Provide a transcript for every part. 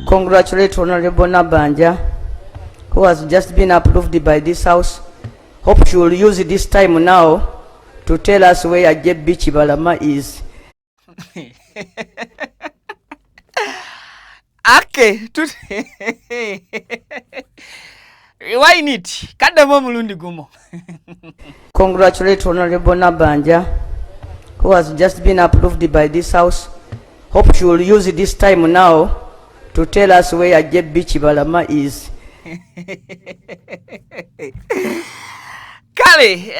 congratulate Honorable Nabanja, who has just been approved by this House. Hope she will use this time now to tell us where JB Chibalama is. Okay, why need? Kadamo mulundi gumo. Congratulate Honorable Nabanja, who has just been approved by this House. Hope she will use this time now to tell us where JB Chibalama is. Kale,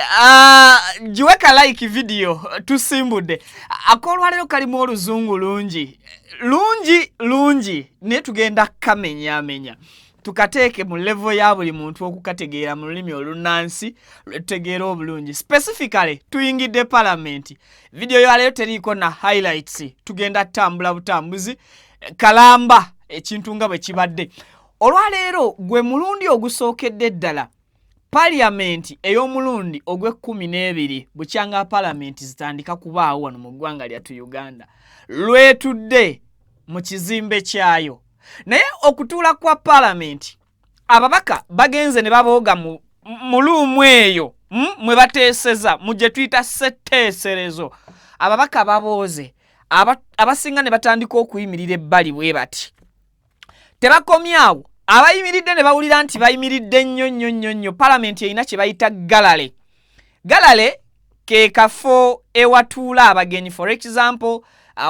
jiweka like video tusimbude. Akolwalero kalimu oluzungu lungi. Lungi ne tugenda kamenya. Tukateeke mu level ya buli muntu okukategeera mu lulimi olunansi lwetutegeera obulungi. Specifically tuyingidde parliament. Video ya leo teriko na highlights. Tugenda tambula butambuzi kalamba ekintu nga bwe kibadde. Olwaleero gwe mulundi ogusookedde ddala Parliament ey'omulundi ogw'e12 bukyanga parliament zitandika kubaawo wano mu ggwanga lyattu Uganda lwetudde mu kizimbe kyayo. Naye okutuula kwa parliament ababaka bagenze ne babooga mu luumu eyo mwe bateeseza mu gye tuyita ssetteeserezo. Ababaka babooze abasinga ne batandika okuyimirira ebbali bwe bati. Tebakomyawo abayimiridde ne bawulira nti bayimiridde nnyo parliament erina kye bayita galale ke kafo ewatuula abagenyi. For example,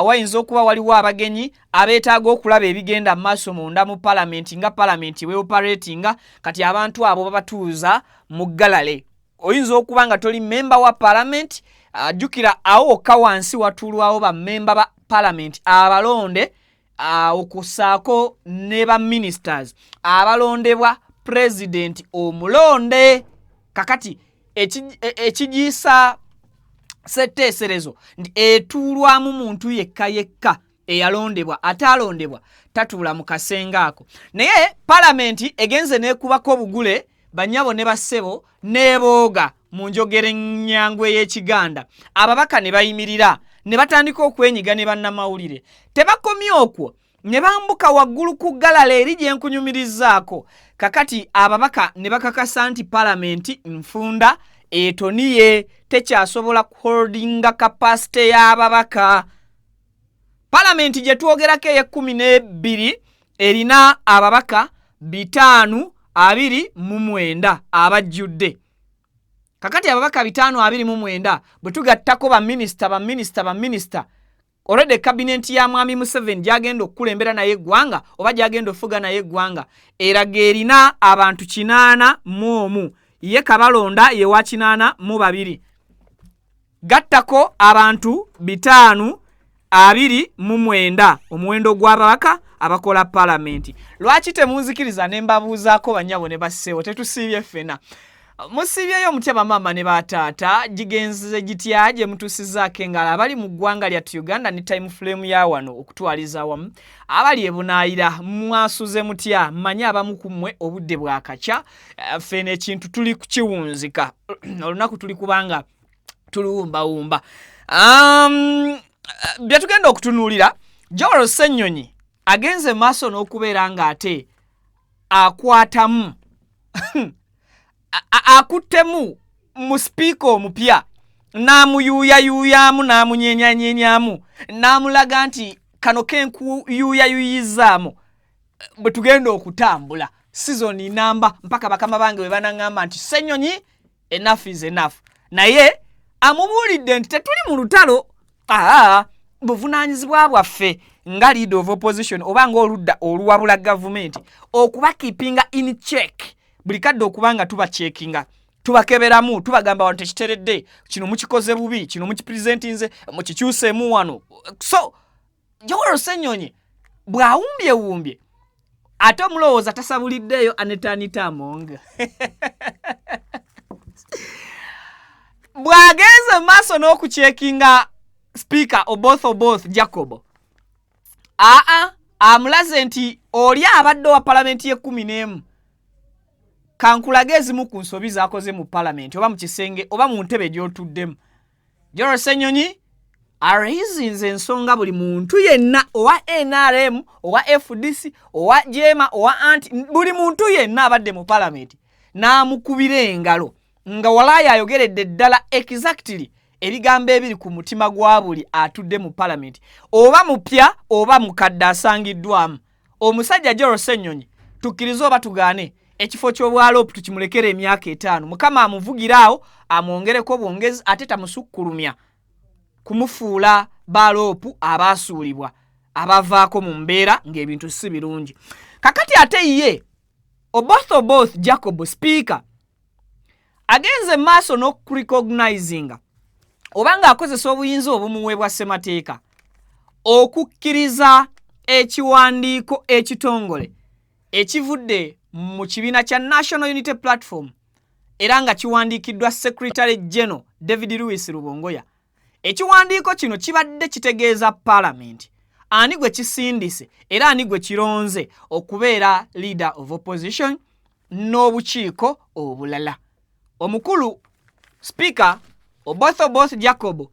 wayinza okuba waliwo abagenyi abeetaaga okulaba ebigenda maaso munda mu parliament nga parliament we operatinga, kati abantu abo babatuuza mu galale. Oyinza okuba nga toli member wa parliament, jjukira awo okka wansi watuulwawo ba member ba parliament abalonde okusaako ne ba ministers abalondebwa president omulonde. Kakati ekigiisa ssetteeserezo nti etuulwamu muntu yekka eyalondebwa, atalondebwa tatuula mu kasenge ako. Naye parliament egenze n'ekubako obugule banyabo ne bassebo n'ebooga mu njogera ennyangu ey'Ekiganda. Ababaka ne bayimirira ne batandika okwenyiga ne bannamawulire. Tebakomye okwo ne bambuka waggulu ku galale eri gye nkunyumirizaako. Kakati ababaka ne bakakasa nti parliament nfunda etoniye tekyasobola holdinga capacity y'ababaka. Parliament gye twogerako ey'e12 erina ababaka 529 abajjudde. Kakati ababaka 529 bwe tugattako ba minister already cabinet ya mwami Museveni gyagenda okukulembera naye eggwanga oba gyagenda ofuga naye eggwanga eraga erina abantu 81 ye kabalonda ye wa 82 gattako abantu 529 omuwendo gw'ababaka abakola parliament. Lwaki temunzikiriza ne mbabuuzaako banyabo ne basseewo tetusiibye ffena? Musibyeyo mutya mama ne bataata gigenze gitya gye mutusizaako engalo abali mu ggwanga lyattu Uganda ne time frame ya wano okutwaliza wamu abali ebunaayira mwasuze mutya? Mmanyi abamu ku mmwe obudde bwakakya ffe n'ekintu tuli kukiwunzika olunaku tuli kubanga tuluwumbawumba. Bye tugenda okutunuulira Joel Ssenyonyi agenze maaso n'okubeera ng'ate akwatamu akuttemu mu speaker omupya n'amuyuuyayuuyaamu n'amunyenyanyenyamu n'amulaga nti kano kenkuyuuyayuuyizaamu bwe tugenda okutambula season namba mpaka bakama bange bwe banaŋŋamba nti Ssenyonyi enough is enough. Naye amubuulidde nti tetuli mu lutalo, buvunaanyizibwa bwaffe nga leader of opposition oba ng'oludda oluwabula gavumenti okuba keepinga in check. Buli kadde okubanga tuba checkinga tubakeberamu tubagamba wante kiteredde kino mukikoze bubi kino mukipresentinze mukikyuseemu wano. So Joel Ssenyonyi bwawumbye ate omulowooza tasabuliddeyo Anita Among bw'agenze maaso n'okucheckinga speaker oboth Jacob amulaze nti oli abadde wa parliament ye11 kankulage ezimu ku nsobi z'akoze mu parliament oba mu kisenge oba mu ntebe gy'otuddemu. Joel Ssenyonyi araisinze ensonga buli muntu yenna owa NRM owa FDC owa Jema owa anti buli muntu yenna abadde mu parliament n'amukubira engalo nga Walaaya ayogeredde ddala exactly ebigambo ebiri ku mutima gwa buli atudde mu parliament oba mupya oba mukadde asangiddwamu. Omusajja Joel Ssenyonyi tukkirize oba tugaane ekifo ky'obwalopu tukimulekera emyaka 5 Mukama amuvugiraawo amwongereko bwongezi ate tamusukkulumya kumufuula balopu abaasuulibwa abavaako mu mbeera ng'ebintu si birungi. Kakati ate ye Oboth Jacob speaker agenze maaso n'okurecognizinga obanga akozesa obuyinza obumuweebwa ssemateeka okukkiriza ekiwandiiko ekitongole ekivudde mu kibiina kya National Unity Platform era nga kiwandiikiddwa Secretary General David Lewis Rubongoya. Ekiwandiiko kino kibadde kitegeeza Parliament ani gwe kisindise era ani gwe kironze okubeera leader of opposition n'obukiiko obulala. Omukulu speaker Oboth Jacob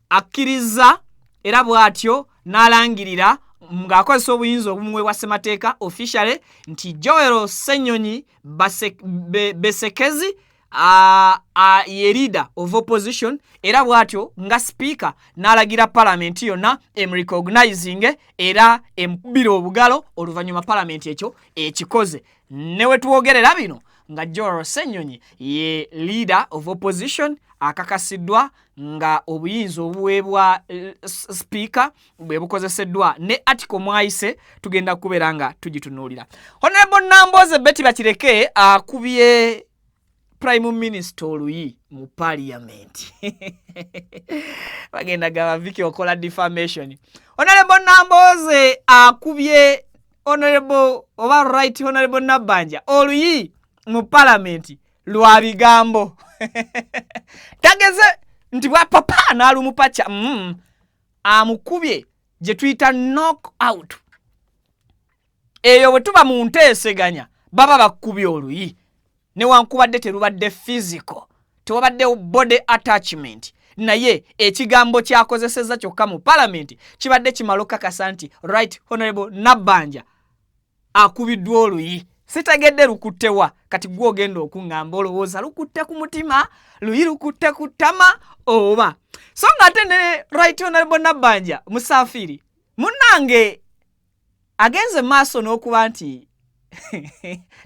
akkiriza era bw'atyo n'alangirira ng'akozesa obuyinza obumuweebwa ssemateeka officially nti Joel Ssenyonyi Besekezi ye leader of opposition era bw'atyo nga speaker n'alagira parliament yonna emrecognizing era emukubira obugalo oluvannyuma parliament ekyo ekikoze. Ne we tuwogerera bino nga Joel Ssenyonyi ye leader of opposition akakasiddwa nga obuyinza obuweebwa speaker bwe bukozeseddwa ne article mwayise tugenda kubeera nga tugitunuulira. Honorable Namboze Betty Bakireke akubye Prime Minister Oluyi mu Parliament. Bagenda gaba Vicky okola defamation. Honorable Namboze akubye Honorable Nabanja Oluyi mu Parliament lwa bigambo. Tageze nti bwa papa n'alumupacha amukubye gye tuyita knock out. Eyo bwe tuba mu nteeseganya baba bakubye Oluyi newankubadde terubadde physical tewabadde body attachment naye ekigambo kyakozeseza kyokka mu parliament kibadde kimalo kakasa nti right honorable Nabanja akubiddwa Oluyi. Sitegedde lukuttewa kati gwe ogenda okuŋŋamba olowooza lukutte ku mutima Luyi lukutte ku ttama oba so ng'ate ne right honorable Nabanja Musafiri munnange agenze maaso n'okuba nti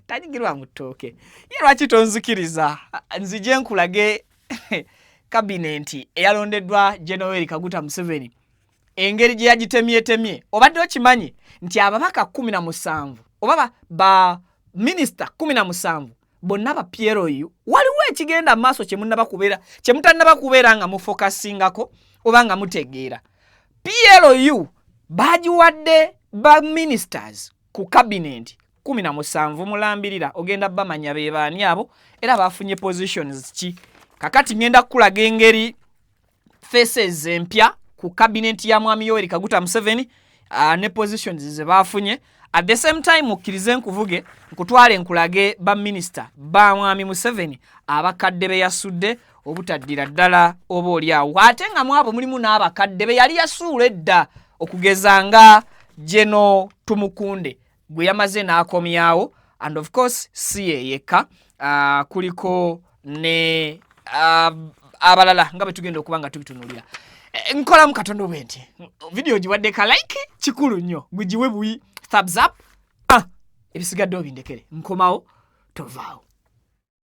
tanyigirwa mu ttooke ye lwaki tonzikiriza nzije nkulage kabinenti eyalondeddwa General Kaguta Museveni engeri gye yagitemyetemye. Obadde okimanyi nti ababaka 17 oba ba minister 17 bonna ba PLU waliwo ekigenda maaso kyemutannaba kubeera nga mufokasingako oba nga mutegeera. PLU bagiwadde ba ministers ku cabinet 17 mulambirira ogenda bamanya be baani abo era bafunye positions ki. Kakati ngenda kulaga engeri faces empya ku cabinet ya Mwami Yoweri Kaguta Museveni ne positions ze bafunye. At the same time okkirize nkuvuge nkutwale nkulage ba minister ba Mwami Museveni abakadde be yasudde obutaddira ddala oba oli awo ate nga mwabo mulimu n'abakadde be yali yasuula edda okugeza nga Jeno Tumukunde gwe yamaze n'akomyawo and of course si yekka kuliko ne abalala nga bwe tugenda okuba nga tubitunuulira. Nkola mu katondo bwenti video giwadde ka like kikulu nnyo gugiwe buyi thumbs up ebisigadde obindekere nkomawo tovaawo.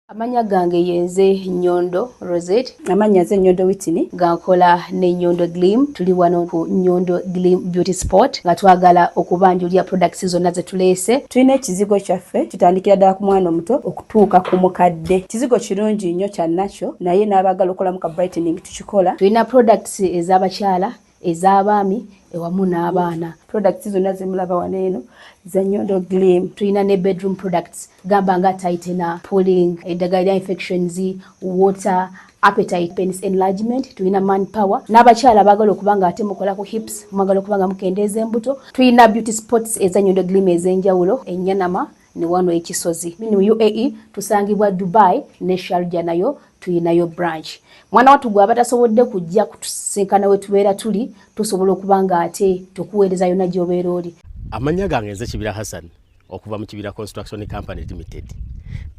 Amanya gange yenze Nyondo Rosette, amanya ze Nyondo Witini, gankola ne Nyondo Gleam, tuli wano ku Nyondo Gleam Beauty Sport, nga twagala okubanjulya products zonna ze tuleese. Tulina ekizigo kyaffe kitandikira ddala ku mwana omuto okutuuka ku mukadde. Kizigo kirungi nnyo kya natural, naye n'abagala okola mu ka brightening tukikola. Tulina products ez'abakyala, ez'abaami, ewamu n'abaana. Products zonna zemulaba wano eno za Nyondo Gleam. Tulina ne bedroom products gamba nga tightener, pulling, eddagala infections, water, appetite, penis enlargement. Tulina manpower n'abakyala bagala okubanga ate mukola ku hips, mwagala okubanga mukendeeza embuto. Tulina beauty spots eza Nyondo Gleam ez'enjawulo, Enyanama ne wano ekisozi. Mini UAE tusangibwa Dubai ne Sharjah nayo tulinayo branch. Mwana watu gwa batasobodde kujja kutusinkana we tubeera tuli tusobola okuba nga ate tukuweereza yonna gy'obeera oli. Amanya gange nze Kibira Hassan okuva mu Kibira Construction Company Limited.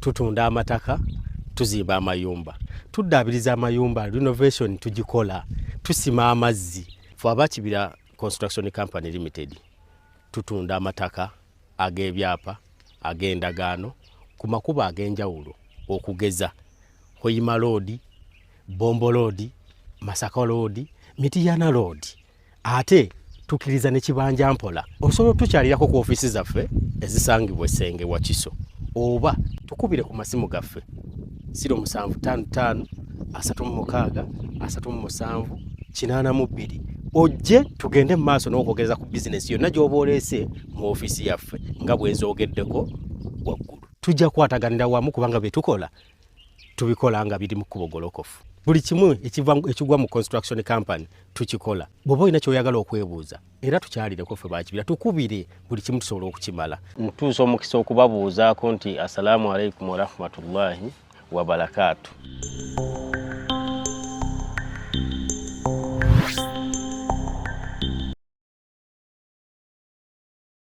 Tutunda amataka, tuzimba amayumba, tuddaabiriza amayumba, renovation tugikola, tusima amazzi. Ffe aba Kibira Construction Company Limited tutunda amataka ag'ebyapa ag'endagaano ku makubo ag'enjawulo okugeza Hoima Road, Bombo Road, Masaka Road, Mitiyana Road. Ate tukiriza ne Kibanja Mpola osobola tukyalirako ku office zaffe ezisangibwa Senge wa Kiso oba tukubire ku masimu gaffe 0755 36 37 82 ojje tugende mu maaso n'okwogereza ku business yonna gy'oba oleese mu office yaffe nga bwe nzoogeddeko waggulu. Tujja kwataganira wamu kubanga bye tukola tubikola nga biri mu kubogolokofu. Buli kimu ekigwa mu construction company tukikola. Bw'oba olina ky'oyagala okwebuuza era tukyalireko ffe ba Kibira tukubire buli kimu tusobola okukimala. Ntuusa omukisa okubabuuzaako nti assalamu alaikum wa rahmatullahi wa barakatuh.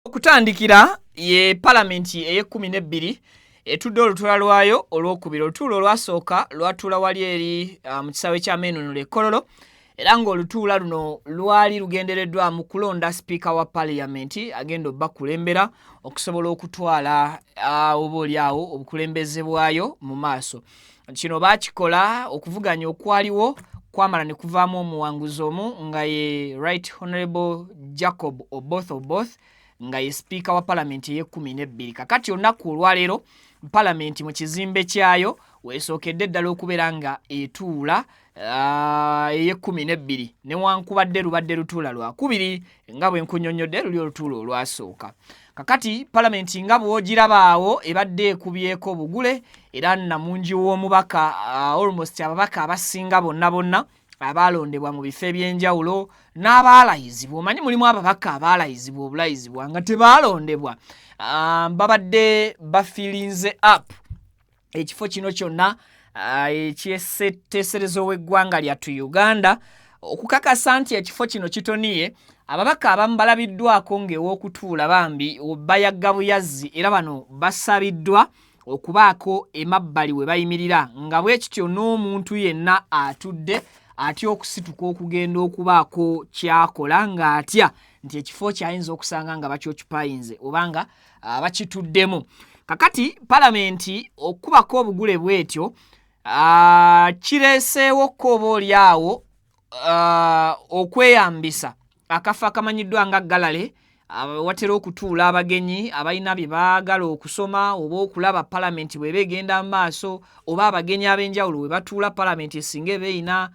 Okutandikira ye palamenti eye-12 etudde olutula lwayo olwokubiri. Olutuula olwasooka lwatuula wali eri mu kisaawe kya Meenunula Kololo era ng'olutuula luno lwali lugendereddwa mu kulonda sipiika wa paliyamenti agenda obbakulembera okusobola okutwala oboolyawo obukulembeze bwayo mu maaso. Kino baakikola okuvuganya okwaliwo kwamala ne kuvaamu omuwanguzi omu nga ye Right Honorable Jacob Oboth nga ye sipiika wa palamenti eye-12. Kakati olunaku olwaleero palamenti mu kizimbe kyayo weesookedde eddala okubeera nga etuula eye-12 newankubadde lubadde lutuula lwakubiri nga bwe nkunnyonnyodde luli olutuula olwasooka. Kakati palamenti nga bw'ogirabaawo ebadde ekubyeko obugule era namungi w'omubaka almost ababaka abasinga bonna abaalondebwa mu bifo eby'enjawulo n'abaalayizibwa. Omanyi mulimu ababaka abaalayizibwa obulayizibwa nga tebaalondebwa. Babadde bafiirinze up ekifo kino kyonna ekyeteeserezo w'eggwanga lyattu Uganda okukakasa nti ekifo kino kitoniye. Ababaka abamu balabiddwako ng'ew'okutuula bambi bayagga buyazzi era bano basabiddwa okubaako emabbali we bayimirira nga bwe kityo n'omuntu yenna atudde atya okusituka okugenda okubaako kyakola ng'atya nti ekifo kyayinza okusanga nga bakyokipayinze obanga bakituddemu. Kakati palamenti okubako obugule bwetyo kireeseewoko oboolyawo okweyambisa akafo akamanyiddwa nga galale watera okutuula abagenyi abalina bye baagala okusoma oba okulaba palamenti bw'eba egenda mu maaso oba abagenyi ab'enjawulo we batuula palamenti esinga eba erina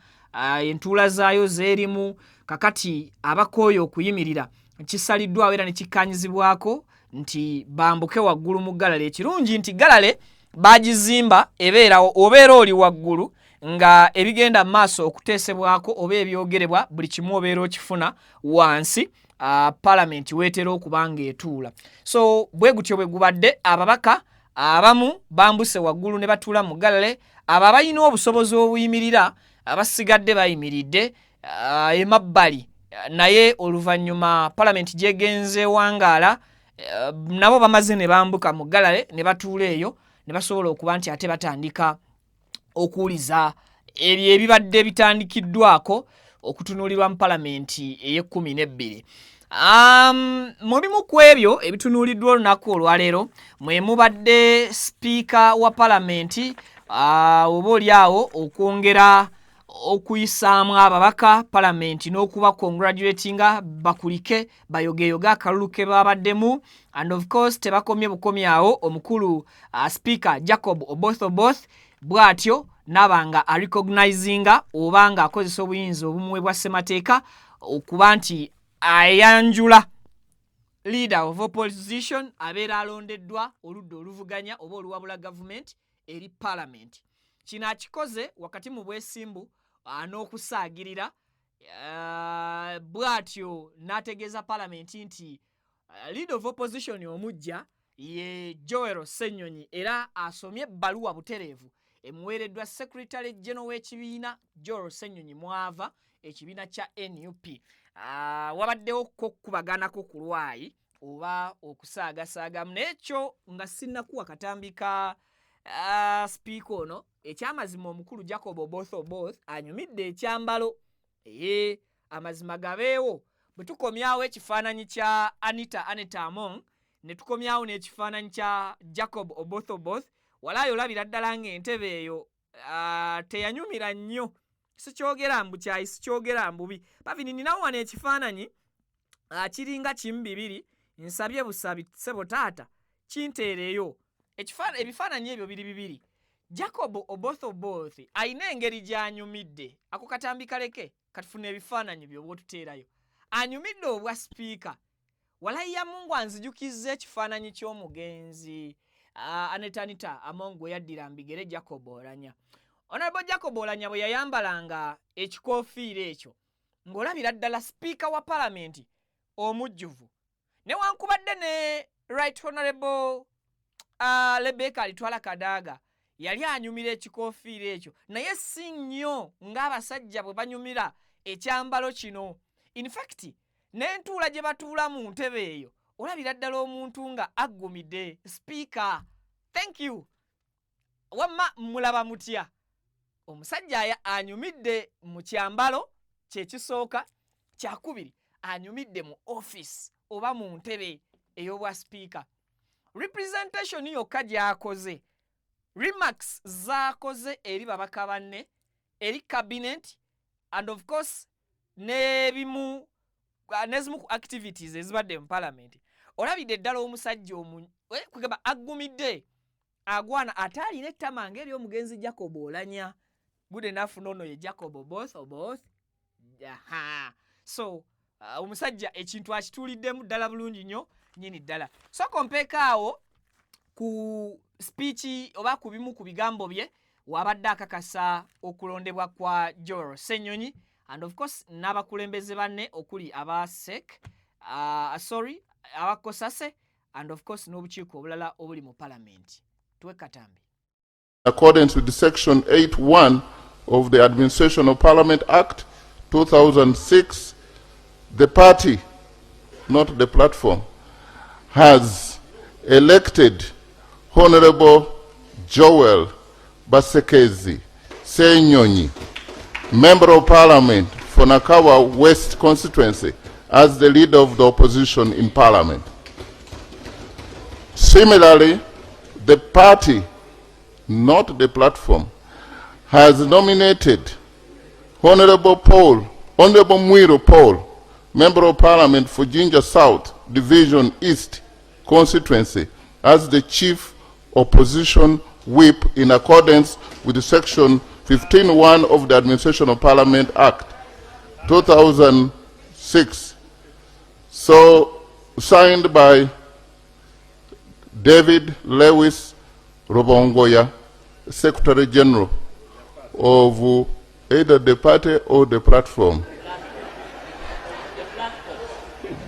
entuula zaayo zeerimu. Kakati abakooye okuyimirira kisaliddwawo era ne kikkaanyizibwako nti bambuke waggulu mu galale. Ekirungi nti galale bagizimba obeera oli waggulu nga ebigenda mu maaso okuteesebwako oba ebyogerebwa buli kimu obeera okifuna wansi palamenti weetera okuba ng'etuula. So bwe gutyo bwe gubadde ababaka abamu bambuse waggulu ne batuula mu galale. Abo abalina obusobozi obuyimirira abasigadde bayimiridde emabbali naye oluvannyuma palamenti gyegenze wangaala nabo bamaze ne bambuka mu galale ne batuula eyo ne basobola okuba nti ate batandika okuwuliza ebyo ebibadde bitandikiddwako okutunuulirwa mu palamenti eye-12. Mu bimu ku ebyo ebitunuuliddwa olunaku olwaleero mwe mubadde sipiika wa palamenti oboolyawo okwongera okuyisaamu ababaka palamenti n'okuba congratulatinga bakulike bayogeyoge akalulu ke babaddemu. And of course tebakomye bukomye awo omukulu speaker Jacob Oboth bw'atyo nabanga arecognizinga oba nga akozesa obuyinza obumwe bwa ssemateeka okuba nti ayanjula leader of opposition abeera alondeddwa oludda oluvuganya oba oluwabula government eri palamenti. Kino akikoze wakati mu bwesimbu n'okusaagirira bw'atyo n'ategeeza palamenti nti leader of opposition omujja ye Joel Ssenyonyi era asomye ebbaluwa butereevu emuweereddwa Secretary General w'ekibiina Joel Ssenyonyi Mwava ekibiina kya NUP. Wabaddewo okukubaganako ku lwayi oba okusaagasagamu n'ekyo nga sinnakuwa katambi ka speaker ono ekyamazima omukulu Jacob Oboth anyumidde ekyambalo. Amazima gabeewo bwe tukomyawo ekifaananyi kya Anita Among ne tukomyawo n'ekifaananyi kya Jacob Oboth walaayo olabira ddala ng'entebe eyo teyanyumira nnyo. Sikyogera mbukyayi, sikyogera mbubi. Bavi ninawo wano ekifaananyi kiringa kimu bibiri, nsabye busabi sebo taata kinteereyo. Ebifaananyi ebyo bibiri. Jacob Oboth ayina engeri gy'anyumidde. Ako katambi kaleke katufuna ebifaananyi by'obwo tuteerayo. Anyumidde obwa speaker. Walaya Mungu anzijukizza ekifaananyi ky'omugenzi Anita Among gwe yaddira mbigere Jacob Oulanya. Honorable Jacob Oulanya bwe yayambalanga ekikoofiira ekyo ng'olabira ddala speaker wa parliament omujjuvu. Newankubadde ne Right Honorable Rebecca Alitwala Kadaga yali anyumira ekikoofiira ekyo, naye si nnyo ng'abasajja bwe banyumira ekyambalo kino. In fact, n'entuula gye batuula mu ntebe eyo olabira ddala omuntu nga aggumidde. Speaker, thank you. Wamma mulaba mutya? Omusajja anyumidde mu kyambalo kyekisooka, kyakubiri anyumidde mu office oba mu ntebe ey'obwa speaker. Representation yokka gy'akoze, remarks z'akoze eri babaka banne, eri cabinet, and of course n'ezimu ku activities ezibadde mu parliament. Olabidde ddala omusajja kugamba aggumidde agwana ate alina ettama ng'eri omugenzi Jacob Oulanya. Good enough nono ye Jacob Oboth. So omusajja ekintu akituuliddemu ddala bulungi nnyo nnyini ddala. So kompeekaawo ku speech oba ku bimu ku bigambo bye wabadde akakasa okulondebwa kwa Joel Ssenyonyi, and of course n'abakulembeze banne okuli aba SEC, aba COSASE, and of course n'obukiiko obulala obuli mu parliament. Tuwe katambi. In accordance with the Section 8(1) of the Administration of Parliament Act 2006, the party, not the platform, has elected Honorable Joel Basekezi Ssenyonyi, Member of Parliament for Nakawa West constituency, as the leader of the opposition in Parliament. Similarly, the party, not the platform, has nominated Honorable Mwiro Paul, Member of Parliament for Jinja South Division East constituency, as the Chief Opposition Whip in accordance with the Section 15(1) of the Administration of Parliament Act 2006. So signed by David Lewis Robongoya, Secretary General of either the party or the platform.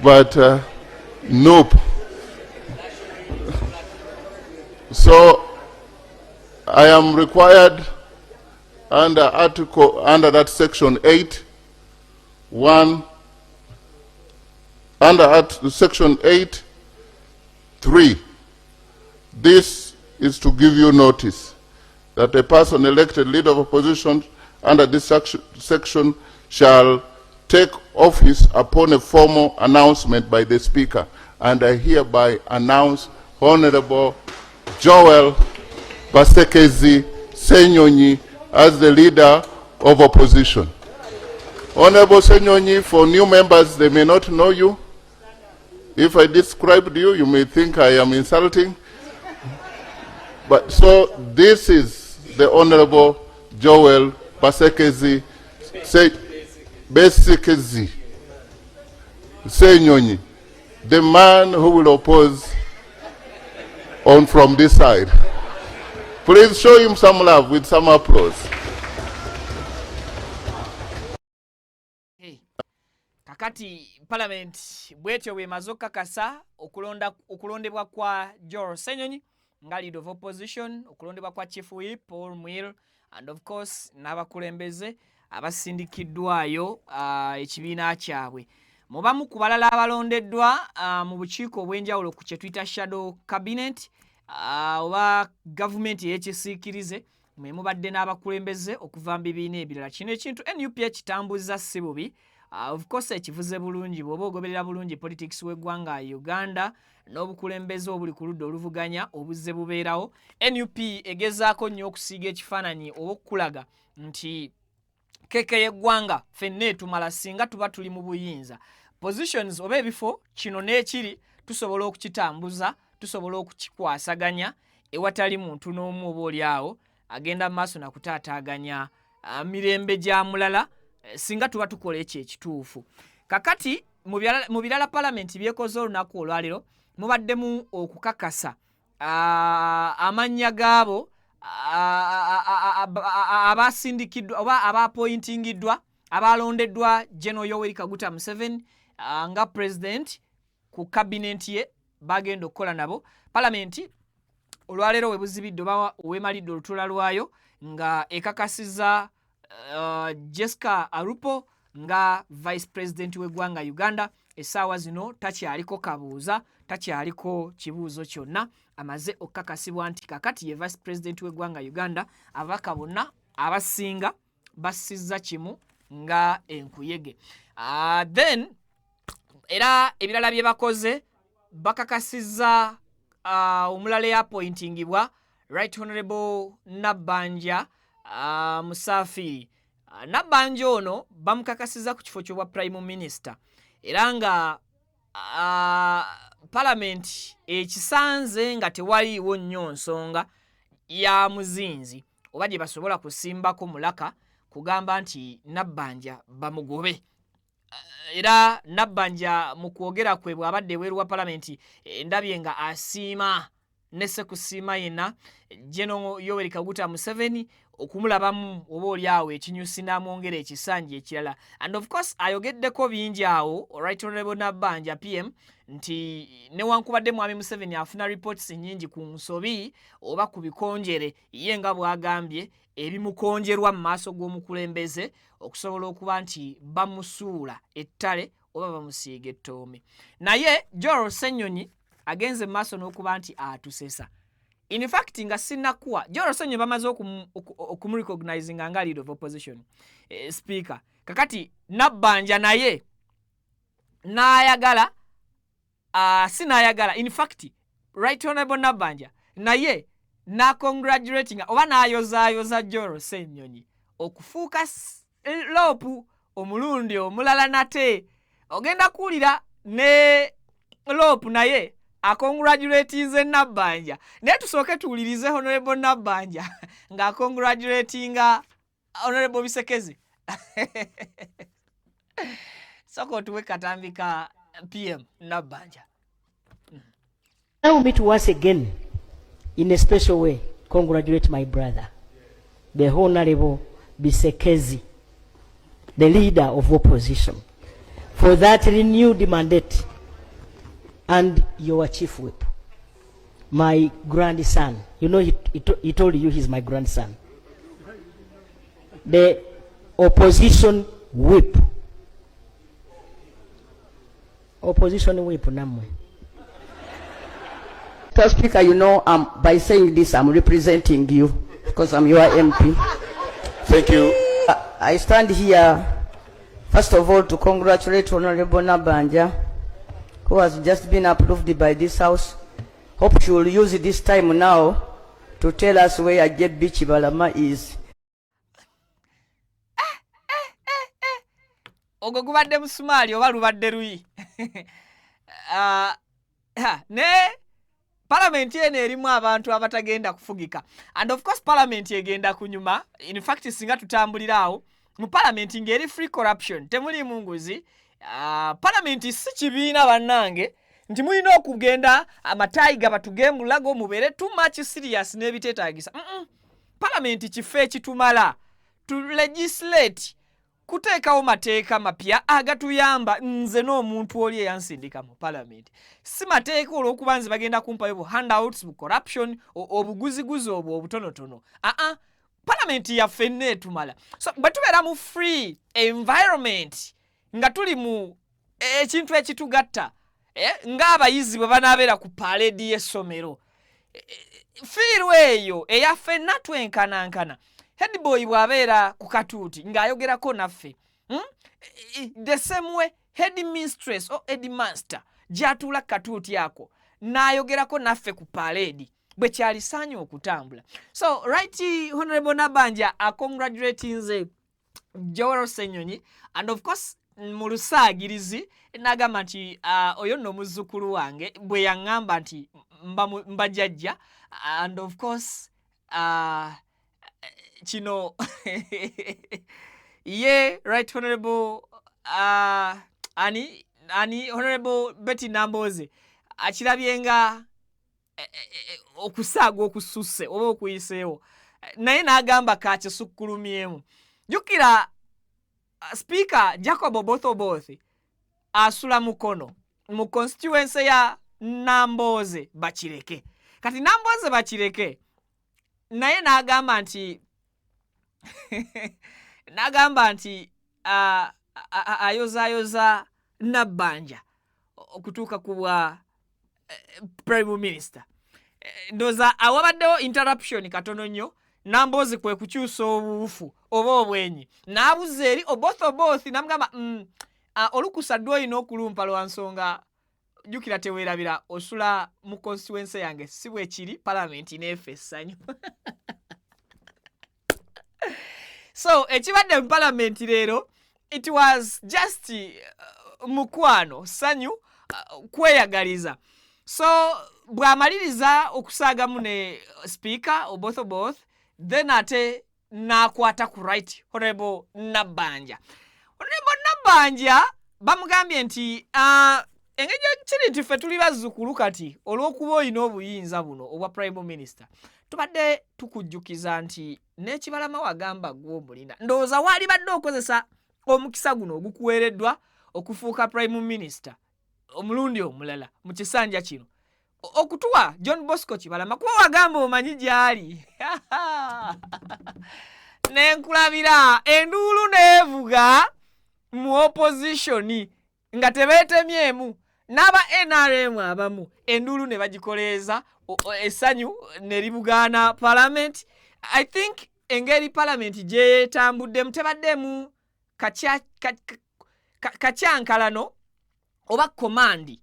But nope. So I am required under that Section 8(1), Section 8(3). This is to give you notice that a person elected leader of opposition under this section shall take office upon a formal announcement by the Speaker, and I hereby announce Honorable Joel Basekezi Ssenyonyi as the leader of opposition. Honorable Ssenyonyi, for new members, they may not know you. If I described you, you may think I am insulting. But so this is the Honorable Joel Basekezi Ssenyonyi, the man who will oppose from this side. Please show him some love with some applause. Hey. Kakati Parliament bwetyo bwemaze okukakasa okulondebwa kwa Joel Ssenyonyi nga leader of opposition, okulondebwa kwa Chief Whip Paul Muir, and of course n'abakulembeze abasindikiddwayo ekibiina kyabwe. Mubamu ku balala abalondeddwa mu bukiiko obw'enjawulo ku kye tuyita shadow cabinet oba gavumenti ey'ekisiikirize mwe mubadde n'abakulembeze okuva mu bibiina ebirala. Kino ekintu NUP kitambuza si bubi. Of course ekivuze bulungi bw'oba ogoberera bulungi politics w'eggwanga Uganda n'obukulembeze obuli ku ludda oluvuganya obuzze bubeerawo. NUP egezaako nnyo okusiiga ekifaananyi oba okukulaga nti keke y'eggwanga ffenna etumala singa tuba tuli mu buyinza. Positions oba ebifo kino n'ekiri tusobola okukitambuza, tusobola okukikwasaganya ewatali muntu n'omu oba oli awo agenda maaso na kutaataaganya mirembe gya mulala singa tuba tukola ekyo ekituufu. Kakati mu birala palamenti byekoze olunaku olwaliro mubaddemu okukakasa amannya gaabo abasindikiddwa oba abaapointingiddwa abalondeddwa General Yoweri Kaguta Museveni nga president ku cabinet ye bagenda okukola nabo. Palamenti olwalero we buzibidde oba weemalidde olutula lwayo nga ekakasiza Jessica Arupo nga vice president w'eggwanga Uganda. Essaawa zino takyaliko kabuuza, takyaliko kibuuzo kyonna, amaze okukakasibwa nti kakati ye vice president w'eggwanga Uganda. Ababaka bonna abasinga bassizza kimu nga enkuyege. Then era ebirala bye bakoze bakakasizza omulala eyapointingibwa Right Honorable Nabbanja Musafiri. Nabbanja ono bamukakasiza ku kifo ky'obwa prime minister era nga parliament ekisanze nga tewaliiwo nnyo nsonga ya muzinzi oba gye basobola kusimbako mulaka kugamba nti Nabbanja bamugobe. Era Nabbanja mu kwogera kwe bw'abadde ebweru wa parliament ndabye nga asiima ne sekusiima yenna General Yoweri Kaguta Museveni okumulabamu oba oli awo ekinyusi n'amwongera ekisanja ekirala. And of course ayogeddeko bingi awo Right Honorable Nabbanja PM nti newankubadde mwami Museveni afuna reports nnyingi ku nsobi oba ku bikonjere ye nga bw'agambye ebimukonjerwa mu maaso g'omukulembeze okusobola okuba nti bamusuula ettale oba bamusiiga ettoomi. Naye Joel Ssenyonyi agenze mu maaso n'okuba nti atusesa. In fact nga sinnakuwa Joel Ssenyonyi bamaze okumurecognize nga leader of opposition speaker. Kakati Nabbanja naye n'ayagala sinayagala. In fact Right Honorable Nabbanja naye na congratulating oba n'ayozaayoza Joel Ssenyonyi okufuuka lopu omulundi omulala nate ogenda kuwulira ne lopu naye congratulatinze Nabbanja. Naye tusooke tuwulirize Honorable Nabbanja nga congratulatinga Honorable Bisekezi. Soko tuwe katambi ka PM Nabbanja. Allow me to once again, in a special way, congratulate my brother, the Honorable Bisekezi, the leader of opposition, for that renewed mandate, and your chief whip, my grandson. You know, he told you he's my grandson. The opposition whip. Opposition whip, namwe. Mr. Speaker, you know, by saying this, I'm representing you because I'm your MP. Thank you. I stand here, first of all, to congratulate Honorable Nabbanja, who has just been approved by this House. Hope she will use this time now to tell us where Ajeb Bichibalama is. Ogwo gubadde musumaali oba lubadde luyi. Ne Parliament eno erimu abantu abatagenda kufugika. And of course Parliament egenda kunyuma. In fact singa tutambuliraawo mu Parliament ngeri free corruption temuli munguzi. Parliament si kibiina bannange nti mulina okugenda amatayiga batugembulago mubere too much serious n'ebiteetaagisa. Parliament kifo ekitumala to legislate kuteekawo mateeka mapya agatuyamba nze n'omuntu oli eyansindika mu parliament. Si mateeka olw'okuba nze bagenda kumpayo bu handouts, bu corruption, obuguziguzi obwo obutonotono. Parliament yaffe neetumala. So bwe tubeera mu free environment nga tuli mu ekintu ekitugatta, ng'abayizi bwe banaabeera ku parade y'essomero, fiiru eyo eyaffe natwenkanankana. Headboy bw'abeera ku katuuti ng'ayogerako naffe, the same way headmistress or headmaster gy'atuula ku katuuti ako n'ayogerako naffe ku parade bwe kyalisaanye okutambula. So right Honorable Nabanja congratulating Joel Ssenyonyi, and of course mu lusaagirizi n'agamba nti oyo nno muzzukulu wange bwe yaŋŋamba nti mba jjajja, and of course kino ye right Honorable Honorable Betty Namboze akirabye nga okusaaga okususse oba okuyiseewo, naye n'agamba kakisukkulumyemu. Jjukira Speaker Jacob Oboth asula mukono mu constituency ya Namboze bakireke. Kati Namboze bakireke, naye n'agamba nti ayoza Nabanja okutuuka ku bwa Prime Minister. Ndoza awabaddewo interruption katono nnyo, Namboze kwe kukyusa obuufu oba obwenyi n'abuza eri Oboth namugamba olukusa ddwolina okulumpa lwa nsonga jjukira teweerabira osula mu constituency yange si bwe kiri parliament n'efe essanyu. So ekibadde mu parliament leero, it was just mukwano ssanyu, kweyagaliza. So bw'amaliriza okusaagamu ne Speaker Oboth, then ate n'akwata ku right Honorable Nabanja. Honorable Nabanja bamugambye nti engeri kiri nti ffe tuli bazzukulu kati olw'okuba olina obuyinza buno obwa Prime Minister, tubadde tukujjukiza nti n'ekibalama wagamba gw'omulina, ndowooza waali badde okozesa omukisa guno ogukuweereddwa okufuuka Prime Minister omulundi omulala mu kisanja kino, okutuwa John Bosco Kibalama kuba wagamba omanyi gy'ali. Nenkulabira enduulu neevuga mu opposition nga tebeetemyemu, n'aba NRM abamu enduulu ne bagikoleeza essanyu ne libugaana parliament. I think engeri parliament gye yeetambuddemu tebaddemu kacyankalano oba command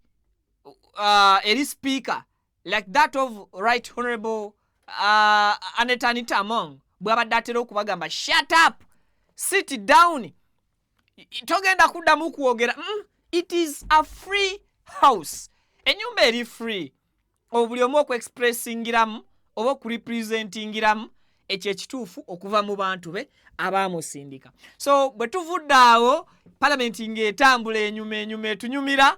eri speaker like that of right Honorable Anita Among bw'abadde atera okubagamba shut up, sit down, togenda kuddamu kwogera. It is a free house, ennyumba eri free, obuli omu okuexpressingiramu oba okurepresentingiramu ekyo ekituufu okuva mu bantu be abaamusindika. So bwe tuvudde awo parliament ng'etambula enyuma etunyumira,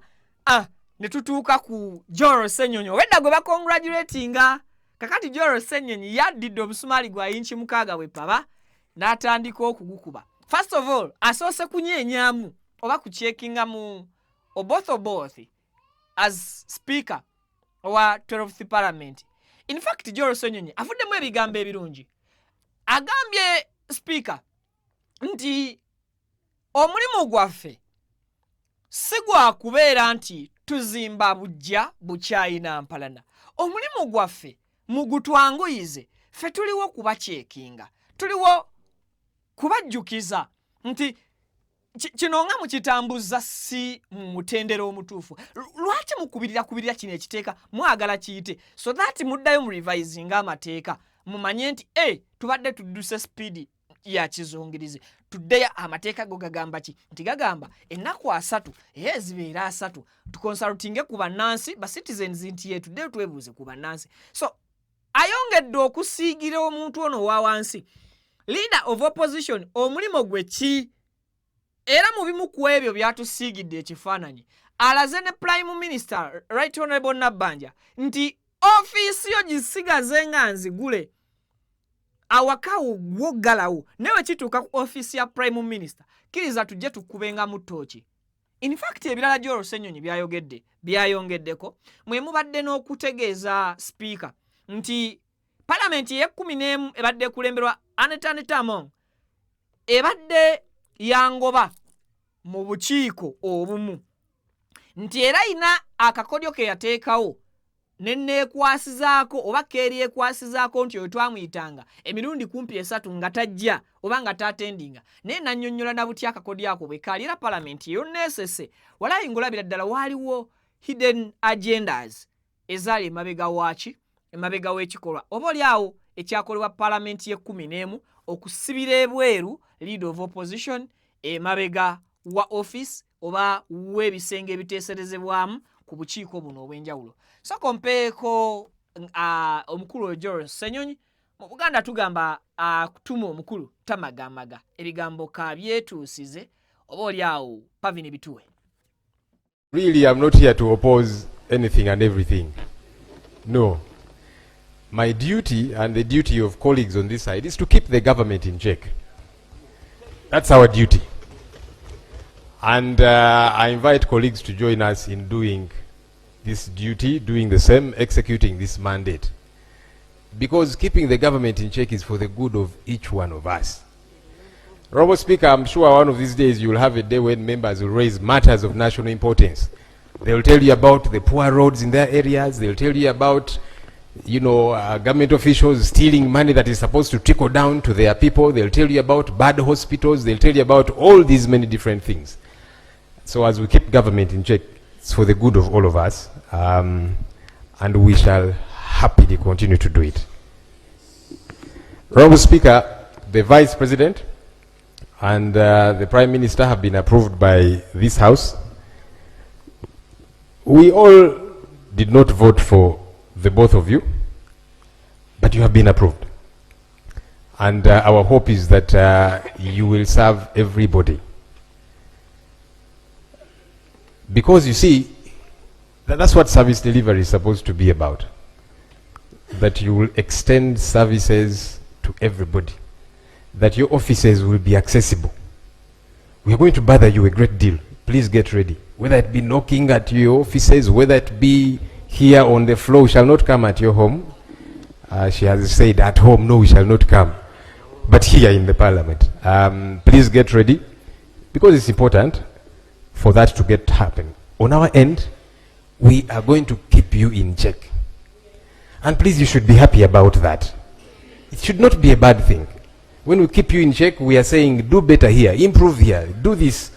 ne tutuuka ku Joel Ssenyonyi wedda gwe bakongratulatinga. Kakati Joel Ssenyonyi yaddidde obusumaali gwa inchi 6 bwepaba n'atandika okugukuba. First of all asoose kunyeenyaamu oba kucheckinga mu Oboth as speaker wa 12th parliament. In fact Joel Ssenyonyi avuddemu ebigambo ebirungi. Agambye speaker nti omulimu gwaffe si gwa kubeera nti tuzimba bujja bukyayina mpalana. Omulimu gwaffe mugutwanguyize, ffe tuliwo kubakyekinga, tuliwo kubajjukiza nti kino nga mukitambuza si mu mutendera omutuufu. Lwaki mukubirira kino ekiteeka mwagala kiyite so that muddayo mu revising amateeka mumanye nti tubadde tudduse speed ya kizungirizi, tuddeyo amateeka go gagamba ki, nti gagamba ennaku 3 zibeera 3 tukonsultinge ku bannansi ba citizens nti yetuddeyo twebuuze ku bannansi. So ayongedde okusiigira omuntu ono wa wansi, leader of opposition, omulimo gwe ki? Era mu bimu ku ebyo byatusiigidde ekifaananyi alaze ne Prime Minister Right Honorable Nabanja nti ofiisi yo gisigaze nga nzigule. awakawo gwogalawo newe kituuka ku office ya prime minister kiriza tujje tukubenga mu ttooki. In fact ebirala Joel Ssenyonyi byayongeddeko mwe mubadde n'okutegeeza speaker nti parliament ye-11 ebadde kulemberwa Anita Among ebadde yangoba mu bukiiko obumu nti era ina akakodyo ke yateekawo nenneekwasizaako oba keeri ekwasizaako nti oyo twamuyitanga emirundi kumpi 3 nga tajja oba nga taatendinga naye nannyonnyola na butya akakodyo ako bwe kaali era palamenti yonneesese walayi ngolabira ddala waaliwo hidden agendas ezaali emabega waaki emabega w'ekikolwa oba oliawo ekyakolebwa palamenti ye-11 okusibira ebweru leader of opposition emabega wa office oba w'ebisenge ebiteeserezebwamu ku bukiiko buno obw'enjawulo. So kompeeko omukulu Joel Ssenyonyi mu Buganda tugamba kutuma omukulu tamagamaga ebigambo kabyetuusize oba oliawo Pavini Bituwe. Really, I'm not here to oppose anything and everything. No. My duty and the duty of colleagues on this side is to keep the government in check. That's our duty. And I invite colleagues to join us in doing this duty, doing the same, executing this mandate. Because keeping the government in check is for the good of each one of us. Honorable Speaker, I'm sure one of these days you will have a day when members will raise matters of national importance. They will tell you about the poor roads in their areas. They will tell you about, government officials stealing money that is supposed to trickle down to their people. They'll tell you about bad hospitals. They'll tell you about all these many different things. So as we keep government in check, it's for the good of all of us, and we shall happily continue to do it. Honorable Speaker, the Vice President and the Prime Minister have been approved by this House. We all did not vote for the both of you, but you have been approved. And our hope is that you will serve everybody. Because you see, that's what service delivery is supposed to be about. That you will extend services to everybody. That your offices will be accessible. We are going to bother you a great deal. Please get ready. Whether it be knocking at your offices, whether it be here on the floor, we shall not come at your home. She has said at home, no, we shall not come. But here in the parliament. Please get ready. Because it's important for that to get happen. On our end, we are going to keep you in check. And please, you should be happy about that. It should not be a bad thing. When we keep you in check, we are saying, do better here, improve here, do this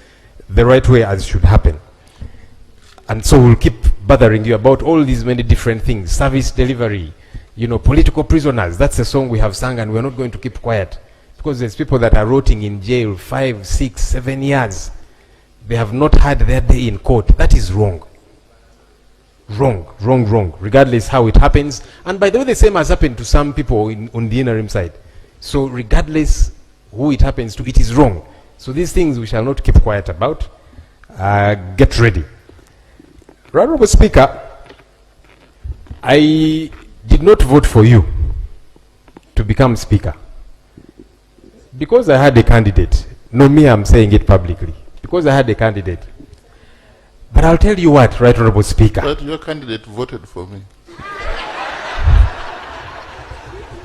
the right way as should happen. And so we'll keep bothering you about all these many different things, service delivery, political prisoners. That's a song we have sung, and we're not going to keep quiet. Because there's people that are rotting in jail 5, 6, 7 years. They have not had their day in court. That is wrong. Wrong, wrong, wrong, regardless how it happens. And by the way, the same has happened to some people on the interim side. So regardless who it happens to, it is wrong. So these things we shall not keep quiet about. Get ready. Honorable Speaker, I did not vote for you to become Speaker. Because I had a candidate. No, me, I'm saying it publicly. Because I had a candidate. But I'll tell you what, Right Honorable Speaker. But your candidate voted for me.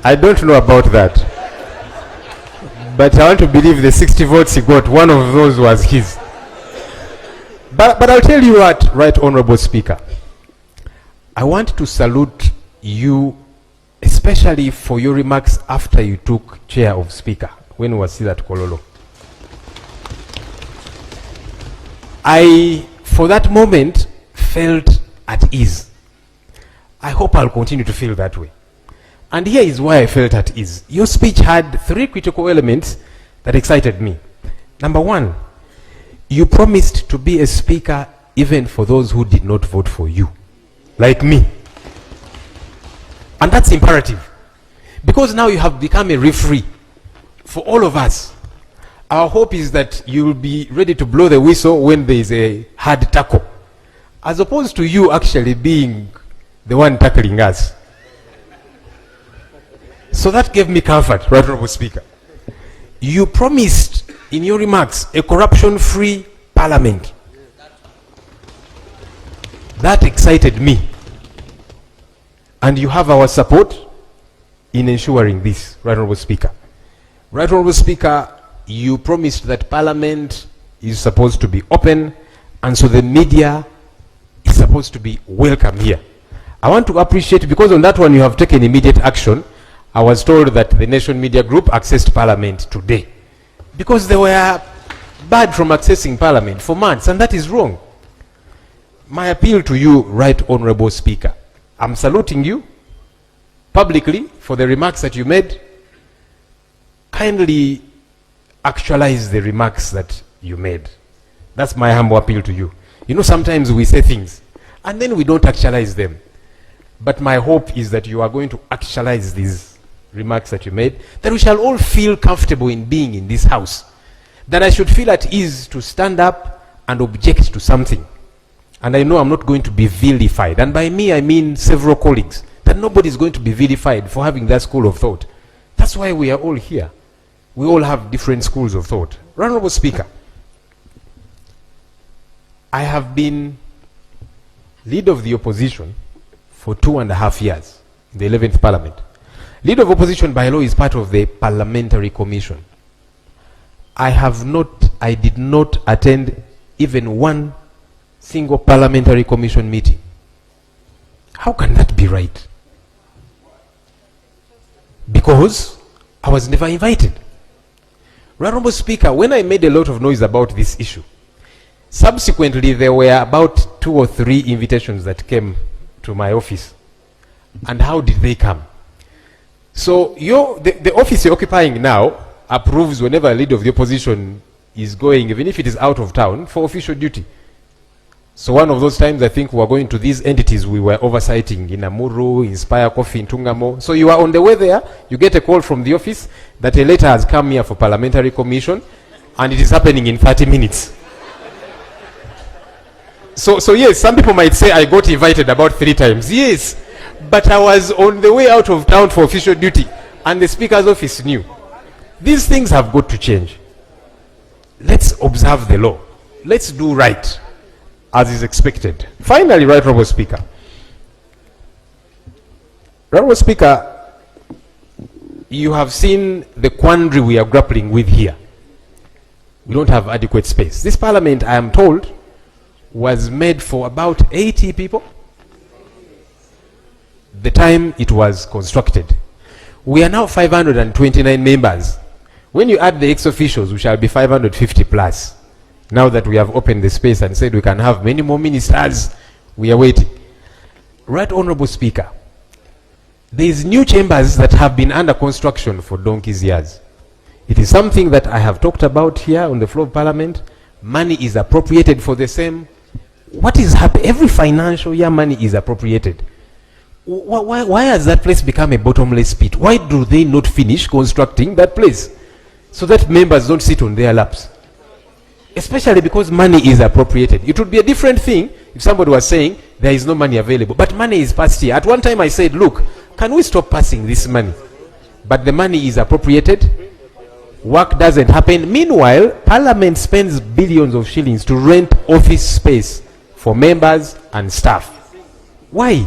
I don't know about that. But I want to believe the 60 votes he got, one of those was his. But I'll tell you what, Right Honorable Speaker. I want to salute you, especially for your remarks after you took chair of Speaker, when we were still at Kololo. I, for that moment, felt at ease. I hope I'll continue to feel that way. And here is why I felt at ease. Your speech had 3 critical elements that excited me. Number 1, you promised to be a speaker even for those who did not vote for you, like me. And that's imperative. Because now you have become a referee for all of us. Our hope is that you will be ready to blow the whistle when there is a hard tackle, as opposed to you actually being the one tackling us. So that gave me comfort, Right Honorable Speaker. You promised in your remarks a corruption-free parliament. That excited me. And you have our support in ensuring this, Right Honorable Speaker. Right Honorable Speaker, you promised that Parliament is supposed to be open, and so the media is supposed to be welcome here. I want to appreciate, because on that one you have taken immediate action. I was told that the Nation Media Group accessed Parliament today, because they were barred from accessing Parliament for months, and that is wrong. My appeal to you, Right Honorable Speaker, I'm saluting you publicly for the remarks that you made. Kindly actualize the remarks that you made. That's my humble appeal to you. You know, sometimes we say things and then we don't actualize them. But my hope is that you are going to actualize these remarks that you made, that we shall all feel comfortable in being in this house, that I should feel at ease to stand up and object to something. And I know I'm not going to be vilified. And by me, I mean several colleagues, that nobody is going to be vilified for having that school of thought. That's why we are all here. We all have different schools of thought. Honorable Speaker, I have been leader of the opposition for 2.5 years in the 11th Parliament. Leader of opposition by law is part of the Parliamentary Commission. I did not attend even one single Parliamentary Commission meeting. How can that be right? Because I was never invited. Honorable Speaker, when I made a lot of noise about this issue, subsequently there were about 2 or 3 invitations that came to my office. And how did they come? So the office you're occupying now approves whenever a leader of the opposition is going, even if it is out of town, for official duty. So one of those times, I think we were going to these entities we were oversighting in Amuru, Inspire Coffee, in Tungamo. So you are on the way there, you get a call from the office that a letter has come here for Parliamentary Commission, and it is happening in 30 minutes. So yes, some people might say I got invited about 3 times. Yes, but I was on the way out of town for official duty, and the Speaker's office knew. These things have got to change. Let's observe the law. Let's do right, as is expected. Finally, Right Honorable Speaker. Right Honorable Speaker, you have seen the quandary we are grappling with here. We don't have adequate space. This Parliament, I am told, was made for about 80 people the time it was constructed. We are now 529 members. When you add the ex-officials, we shall be 550 plus. Now that we have opened the space and said we can have many more ministers, we are waiting. Right Honorable Speaker, there is new chambers that have been under construction for donkey's years. It is something that I have talked about here on the floor of Parliament. Money is appropriated for the same. What is happening? Every financial year, money is appropriated. Why has that place become a bottomless pit? Why do they not finish constructing that place so that members don't sit on their laps? Especially because money is appropriated. It would be a different thing if somebody was saying there is no money available, but money is passed here. At one time I said, look, can we stop passing this money? But the money is appropriated. Work doesn't happen. Meanwhile, Parliament spends billions of shillings to rent office space for members and staff. Why?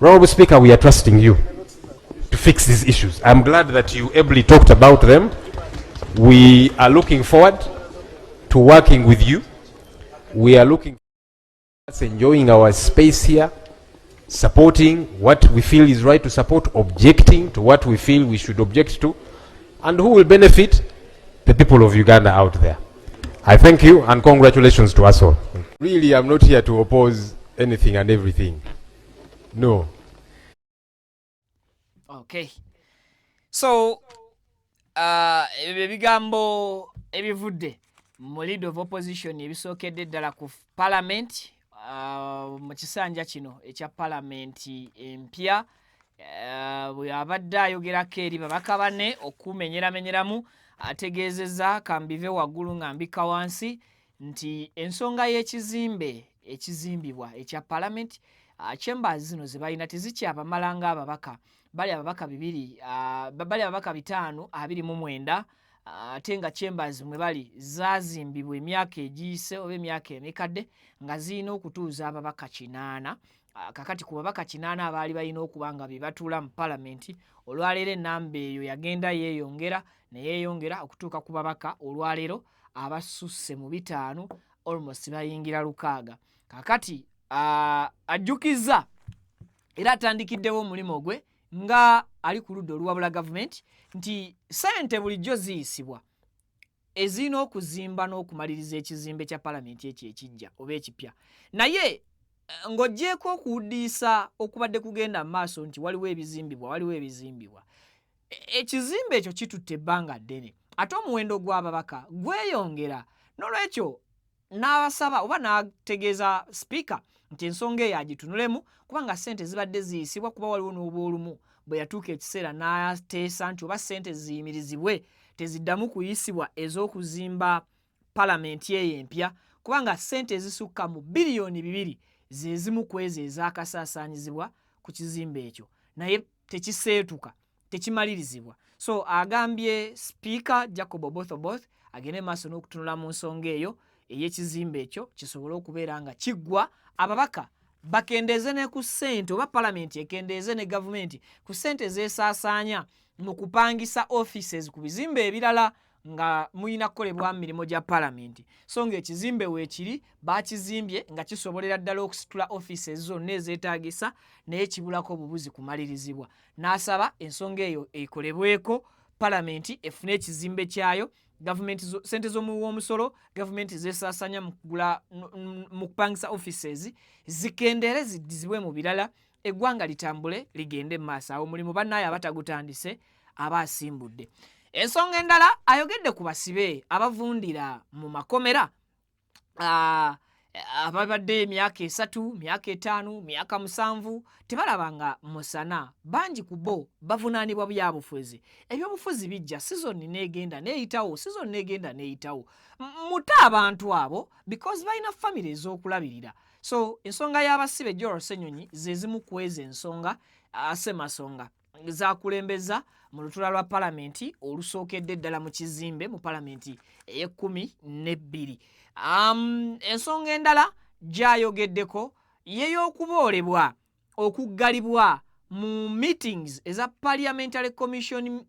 Honorable Speaker, we are trusting you to fix these issues. I'm glad that you ably talked about them. We are looking forward to working with you. We are looking forward to enjoying our space here, supporting what we feel is right to support, objecting to what we feel we should object to, and who will benefit? The people of Uganda out there. I thank you and congratulations to us all. Really, I'm not here to oppose anything and everything. No. Okay. So, ebigambo ebivudde mu leader of opposition ebisookedde ddala ku parliament mu kisanja kino ekya parliament empya bwe abadde ayogerako eri babaka banne okumenyeramenyeramu ategeezezza kambive waggulu ngambika wansi nti ensonga y'ekizimbe ekizimbibwa ekya parliament chambers zino ze balina tezikyabamala ng'ababaka bali ababaka 529 ate nga chambers mwe bali zazimbibwa emyaka egiyise oba emyaka emikadde nga zirina okutuuza ababaka 8 kakati ku babaka 8 abaali balina okuba nga be batuula mu palamenti olwaleero ennamba eyo yagenda yeeyongera okutuuka ku babaka olwaleero abasusse mu 5 almost bayingira 6 kakati ajjukiza era atandikiddewo omulimu gwe nga ali ku ludda oluwabula gavumenti nti ssente bulijjo ziyisibwa ezirina okuzimba n'okumaliriza ekizimbe kya palamenti ekyo ekijja oba ekipya naye ng'oggyeko okuwuddiisa okubadde kugenda mu maaso nti waliwo ebizimbibwa ekizimbe ekyo kitutte ebbanga ddene ate omuwendo gw'ababaka gweyongera n'olwekyo n'abasaba oba n'ategeeza sipiika nti ensonga eyo agitunulemu kubanga ssente zibadde ziyisibwa kuba waliwo n'obwolumu bwe yatuuka ekiseera n'ateesa nti oba ssente ziyimirizibwe teziddamu kuyisibwa ez'okuzimba palamenti eyo empya kubanga ssente ezisukka mu biliyoni 2 ze zimu ku ezo ezaakasaasaanyizibwa ku kizimbe ekyo naye tekiseetuka tekimalirizibwa so agambye sipiika Jacob Oboth agende maaso n'okutunula mu nsonga eyo ey'ekizimbe ekyo kisobole okubeera nga kiggwa ababaka bakendeeze ne ku ssente oba palamenti ekendeeze ne gavumenti ku ssente zeesaasaanya mu kupangisa offices ku bizimbe ebirala nga muyina kukolebwa mirimu gya palamenti so ng'ekizimbe weekiri baakizimbye nga kisobolera ddala okusitula offices zonna ezeetaagisa naye kibulako obubuzi kumalirizibwa n'asaba ensonga eyo ekolebweko palamenti efune ekizimbe kyayo gavumenti ssente z'omuwoomusolo gavumenti zeesaasaanya mu kupangisa offices zikendere ziddizibwe mu birala eggwanga litambule ligende mu maaso awo omulimu bannaayo abatagutandise aba asimbudde ensonga endala ayogedde ku basibe abavundira mu makomera ababadde emyaka 3 myaka 5 myaka 7 tebalabanga musana bangi ku bo bavunaanibwa byabufuzi ebyobufuzi bijja sizoni neegenda neeyitawo muta abantu abo because balina famire ez'okulabirira so ensonga y'abasibe Joel Ssenyonyi ze zimu ku ezo ensonga semasonga zakulembeza mu lutula lwa palamenti olusookedde ddala mu kizimbe mu palamenti ey'e12 ensonga endala gy'ayogeddeko yeey'okuboolebwa okuggalibwa mu meetings eza parliamentary commission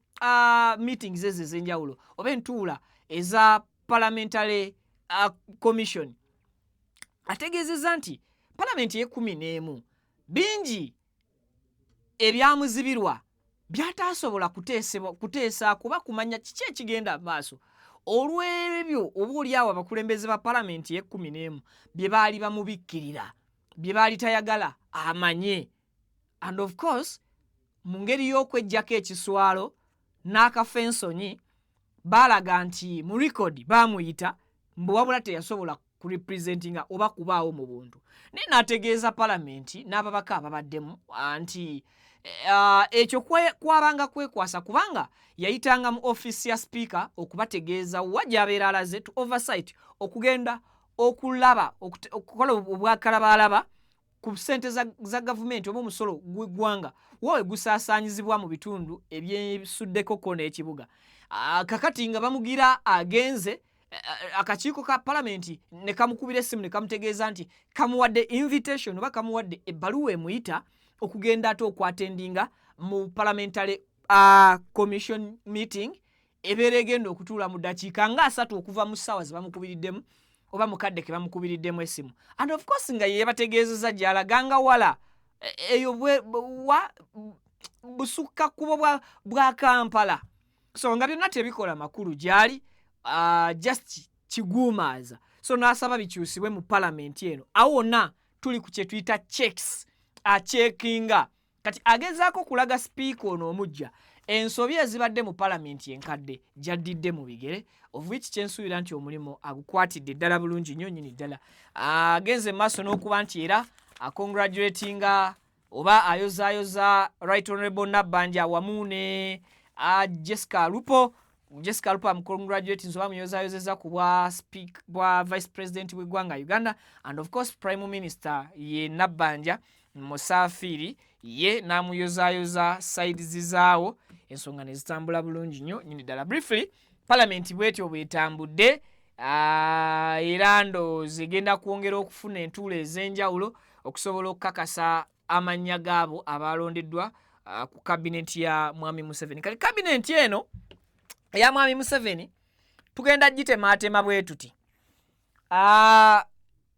meetings ezo ez'enjawulo oba entuula eza parliamentary commission ategeezezza nti palamenti y'e11 bingi ebyamuzibirwa byataasobola kuteesa kuba kumanya kiki ekigenda maaso olw'ebyo oba oliawo abakulembeze ba palamenti y'e11 bye baali bamubikkirira bye baali tayagala amanye and of course mu ngeri y'okweggyako ekiswalo n'akafensonyi baalaga nti mu record baamuyita mbu wabula teyasobola kurepresentinga oba kubaawo mu buntu naye n'ategeeza palamenti n'ababaka ababaddemu nti ekyo kwabanga kwekwasa kubanga yayitanga mu office ya speaker okubategeeza wa gy'abeera alaze to oversight okugenda okulaba okukola obwakalabalaba ku ssente za gavumenti oba omusolo gw'eggwanga wowe gusaasaanyizibwa mu bitundu ebyessuddeko kona ekibuga kakati nga bamugira agenze akakiiko ka palamenti ne kamukubira essimu ne kamutegeeza nti kamuwadde invitation oba kamuwadde ebbaluwa emuyita okugenda ate okwatendinga mu parliamentary commission meeting ebeera egenda okutuula mu ddakiika nga 3 okuva mu ssaawa ze bamukubiriddemu oba mukadde ke bamukubiriddemu essimu and of course nga yeebategeezezza gy'alaganga wala eyo busukka kkubo bwa Kampala so nga byonna tebikola makulu gy'ali just kiguumaaza so n'asaba bikyusibwe mu palamenti eno awona tuli ku kye tuyita checks achekinga kati agezaako kulaga sipiika ono omujja ensobi ezibadde mu palamenti enkadde jaddidde mu bigere of which kyensuubira nti omulimu agukwatidde ddala bulungi nnyo nnyini ddala agenze maaso n'okuba nti era acongratulatinga oba ayozaayoza right honorable Nabbanja wamu ne Jessica Alupo amcongratulating oba muyozaayozeza ku bwa vice president w'eggwanga Uganda and of course prime minister ye Nabbanja Musafiri ye namuyozaayoza sides zaawo ensonga ne zitambula bulungi nnyo nyini ddala. Briefly Parliament bwetyo bwetambudde era ndowooza egenda kwongera okufuna entuulo ez'enjawulo okusobola okukakasa amannya gaabo abalondeddwa ku kabineti ya Mwami Museveni. Kali kabineti eno eya Mwami Museveni tugenda gitemaatema bwe tuti.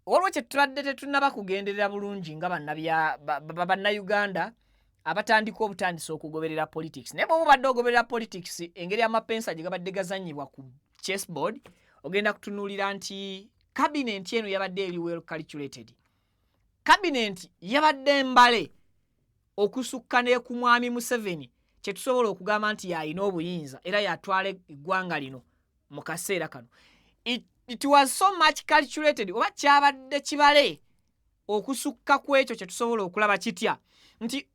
Waliwo kye tutadde tetunnaba kugenderera bulungi nga bannayuganda abatandika obutandisa okugoberera politics. Naye bw'oba obadde ogoberera politics engeri amapensa gye gabadde gazannyibwa ku chessboard ogenda kutunuulira nti kabineti eno yabadde eri well calculated. Kabineti yabadde mbale okusukka ne ku Mwami Museveni kye tusobola okugamba nti yalina obuyinza era yatwala eggwanga lino mu kaseera kano. It was so much calculated oba kyabadde kibale okusukka ku ekyo kye tusobola okulaba kitya nti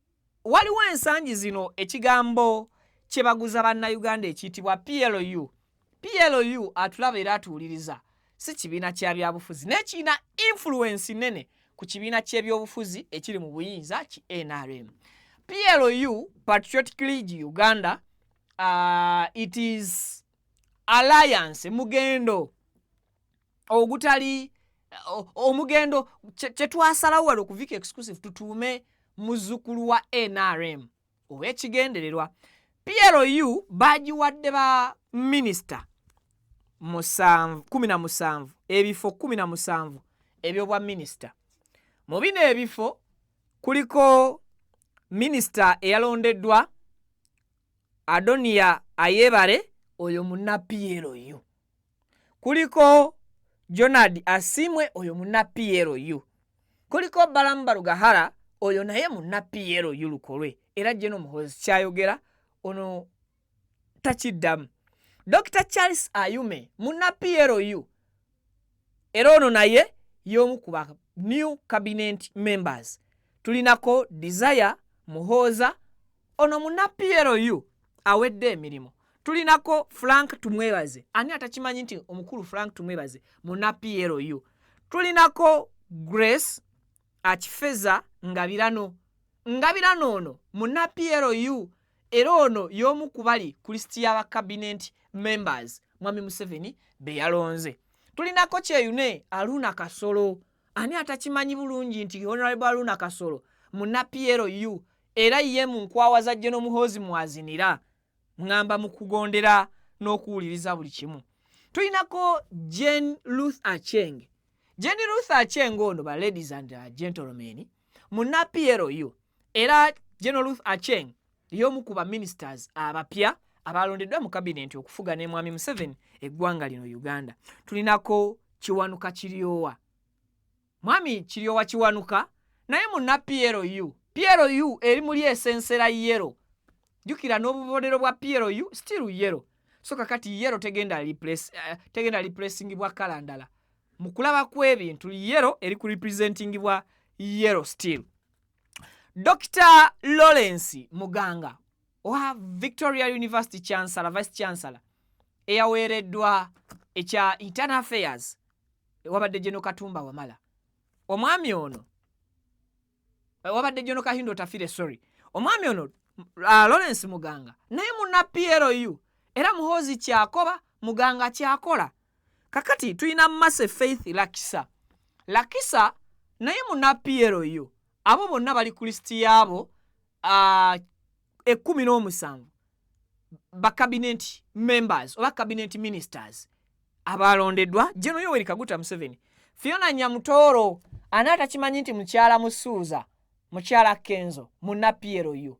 waliwo ensangi zino ekigambo kye baguza bannayuganda ekiyitibwa PLU. PLU atulaba era atuwuliriza si kibiina kya byabufuzi naye kirina influence nene ku kibiina ky'ebyobufuzi ekiri mu buyinza ki NRM. PLU, Patriotic League Uganda, it is alliance mugendo ogutali omugendo kye twasalawo wali okuvika exclusive tutuume muzzukulu wa NRM ow'ekigendererwa. PLU bagiwadde ba minisita 17 ebifo 17 ebyobwa minisita. Mu bino ebifo kuliko minisita eyalondeddwa Adonia Ayebare oyo munna PLU. Kuliko Jonad Asimwe oyo munna PLU. Kuliko Balamba Lugahara oyo naye munna PLU lukolwe era Jeno Muhoozi kyayogera ono takiddamu. Dr. Charles Ayume munna PLU era ono naye y'omu ku ba new cabinet members. Tulinako Desire Muhooza ono munna PLU awedde emirimu. Tulinako Frank Tumwebaze ani atakimanyi nti omukulu Frank Tumwebaze munna PLU. Tulinako Grace Achifeza Ngabirano ono munna PLU era ono y'omu ku bali ku listi y'aba cabinet members Mwami Museveni be yalonze. Tulinako Kyeyune Aruna Kasolo ani atakimanyi bulungi nti Honorable Aruna Kasolo munna PLU era ye mu nkwawa za Jeno Muhoozi mwazinira ngamba mu kugondera n'okuwuliriza buli kimu. Tulinako Jane Ruth Acheng. Jane Ruth Acheng ono ba ladies and gentlemen munna PLU era Jane Ruth Acheng y'omu ku ba ministers abapya abalondeddwa mu kabineti okufuga ne Mwami Museveni eggwanga lino Uganda. Tulinako Kiwanuka Kiryowa. Mwami Kiryowa Kiwanuka naye munna PLU. PLU eri muli esensera yero. Jukira n'obubonero bwa PLU still yero. So kakati yero tegenda replacing bwa kalandala. Mukulaba kw'ebintu yero eri ku representing bwa yero still. Dr. Lawrence Muganga owa Victoria University Chancellor, Vice Chancellor eyaweereddwa ekya Internal Affairs wabadde Jeno Katumba Wamala. Omwami ono wabadde Jeno Kahindo Tafire sorry. Omwami ono Lawrence Muganga naye munna PLU era Muhoozi kyakoba Muganga kyakola. Kakati tuyina Masse Faith Lakisa naye munna PLU abo bonna bali ku listi yaabo 17 ba cabinet members oba cabinet ministers abalondeddwa Jeno Yoweri Kaguta Museveni. Fiona Nyamutoro anata kimanyi nti mukyala Musuuza mukyala Kenzo munna PLU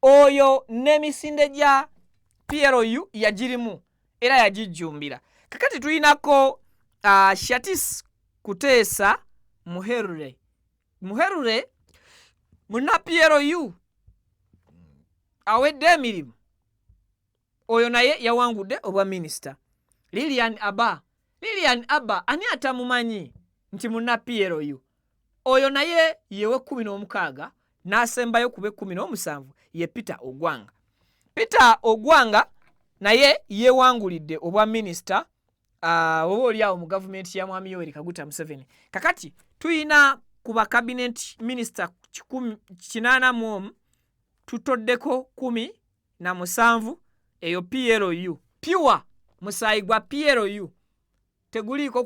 oyo n'emisinde gya PLU yagirimu era yagijjumbira. Kakati tuyinako Shatis Kuteesa Muherure munna PLU awedde emirimu oyo naye yawangudde obwa minisita. Lilian Abba ani atamumanyi nti munna PLU oyo naye yewe 16 n'asembayo kube 17 ye Peter Ogwanga naye yewangulidde obwa minisita oba oliawo mu gavumenti ya Mwami Yoweri Kaguta Museveni. Kakati tuyina kuba cabinet minister 84 tutoddeko 17 eyo PLU pure musayi gwa PLU teguliko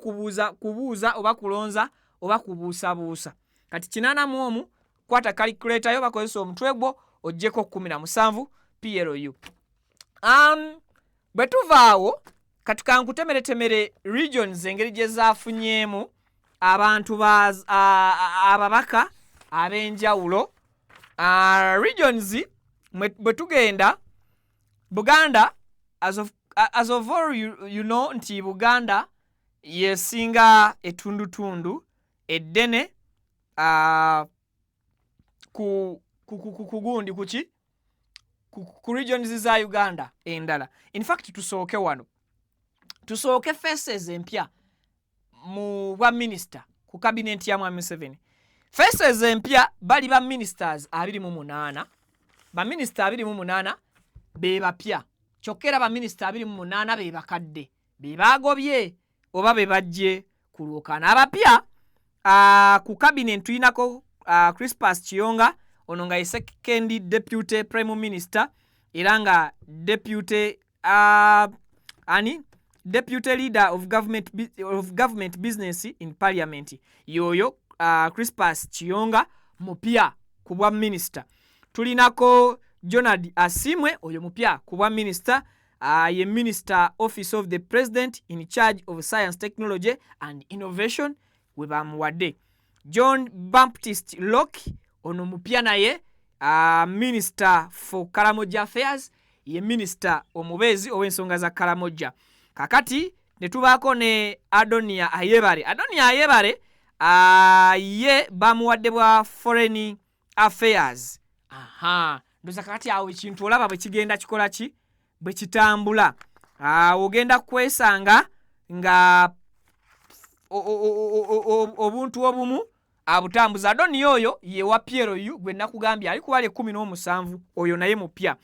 kubuuza oba kulonza oba kubuusabuusa kati 84 kwata calculator yo bakozesa omutwe gwo ojjeko 17 PLU. Bwe tuvaawo katukankutemere regions engeri gye zaafunyemu abantu ababaka ab'enjawulo. Regions bwe tugenda Buganda as of all you know nti Buganda yesinga etundutundu eddene ku gundi kuki ku regions za Uganda endala. In fact tusooke wano tusooke faces empya mu bwa minister ku cabinet ya Mwami Museveni. Faces empya bali ba ministers 28 ba minister 28 be bapya kyokera ba minister 28 be bakadde be bagobye oba be bajje kulukana abapya ku cabinet tuyinako Crispus Kiyonga ono nga second deputy prime minister era nga deputy deputy leader of government business in parliament yoyo Crispus Kiyonga mupya ku bwa minister. Tulinako Jonad Asimwe oyo mupya ku bwa minister ye minister office of the president in charge of science technology and innovation we bamuwadde. John Baptist Locke ono mupya naye minister for Karamoja affairs ye minister omubezi ow'ensonga za Karamoja. Kakati ne tubaako ne Adonia Ayebare ye bamuwadde bwa foreign affairs. Ndoza kakati awo ekintu olaba bwe kigenda kikola ki bwe kitambula ogenda kwesanga nga obuntu obumu abutambuza. Adonia oyo ye wa PLU gwe nakugambye ali kuwale 17 oyo naye mupya.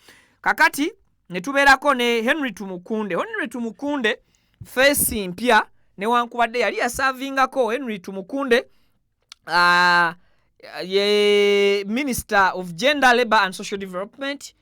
Kakati ne tubeerako ne Henry Tumukunde face mpya newankubadde yali yasavingako. Henry Tumukunde ye minister of gender labor and social development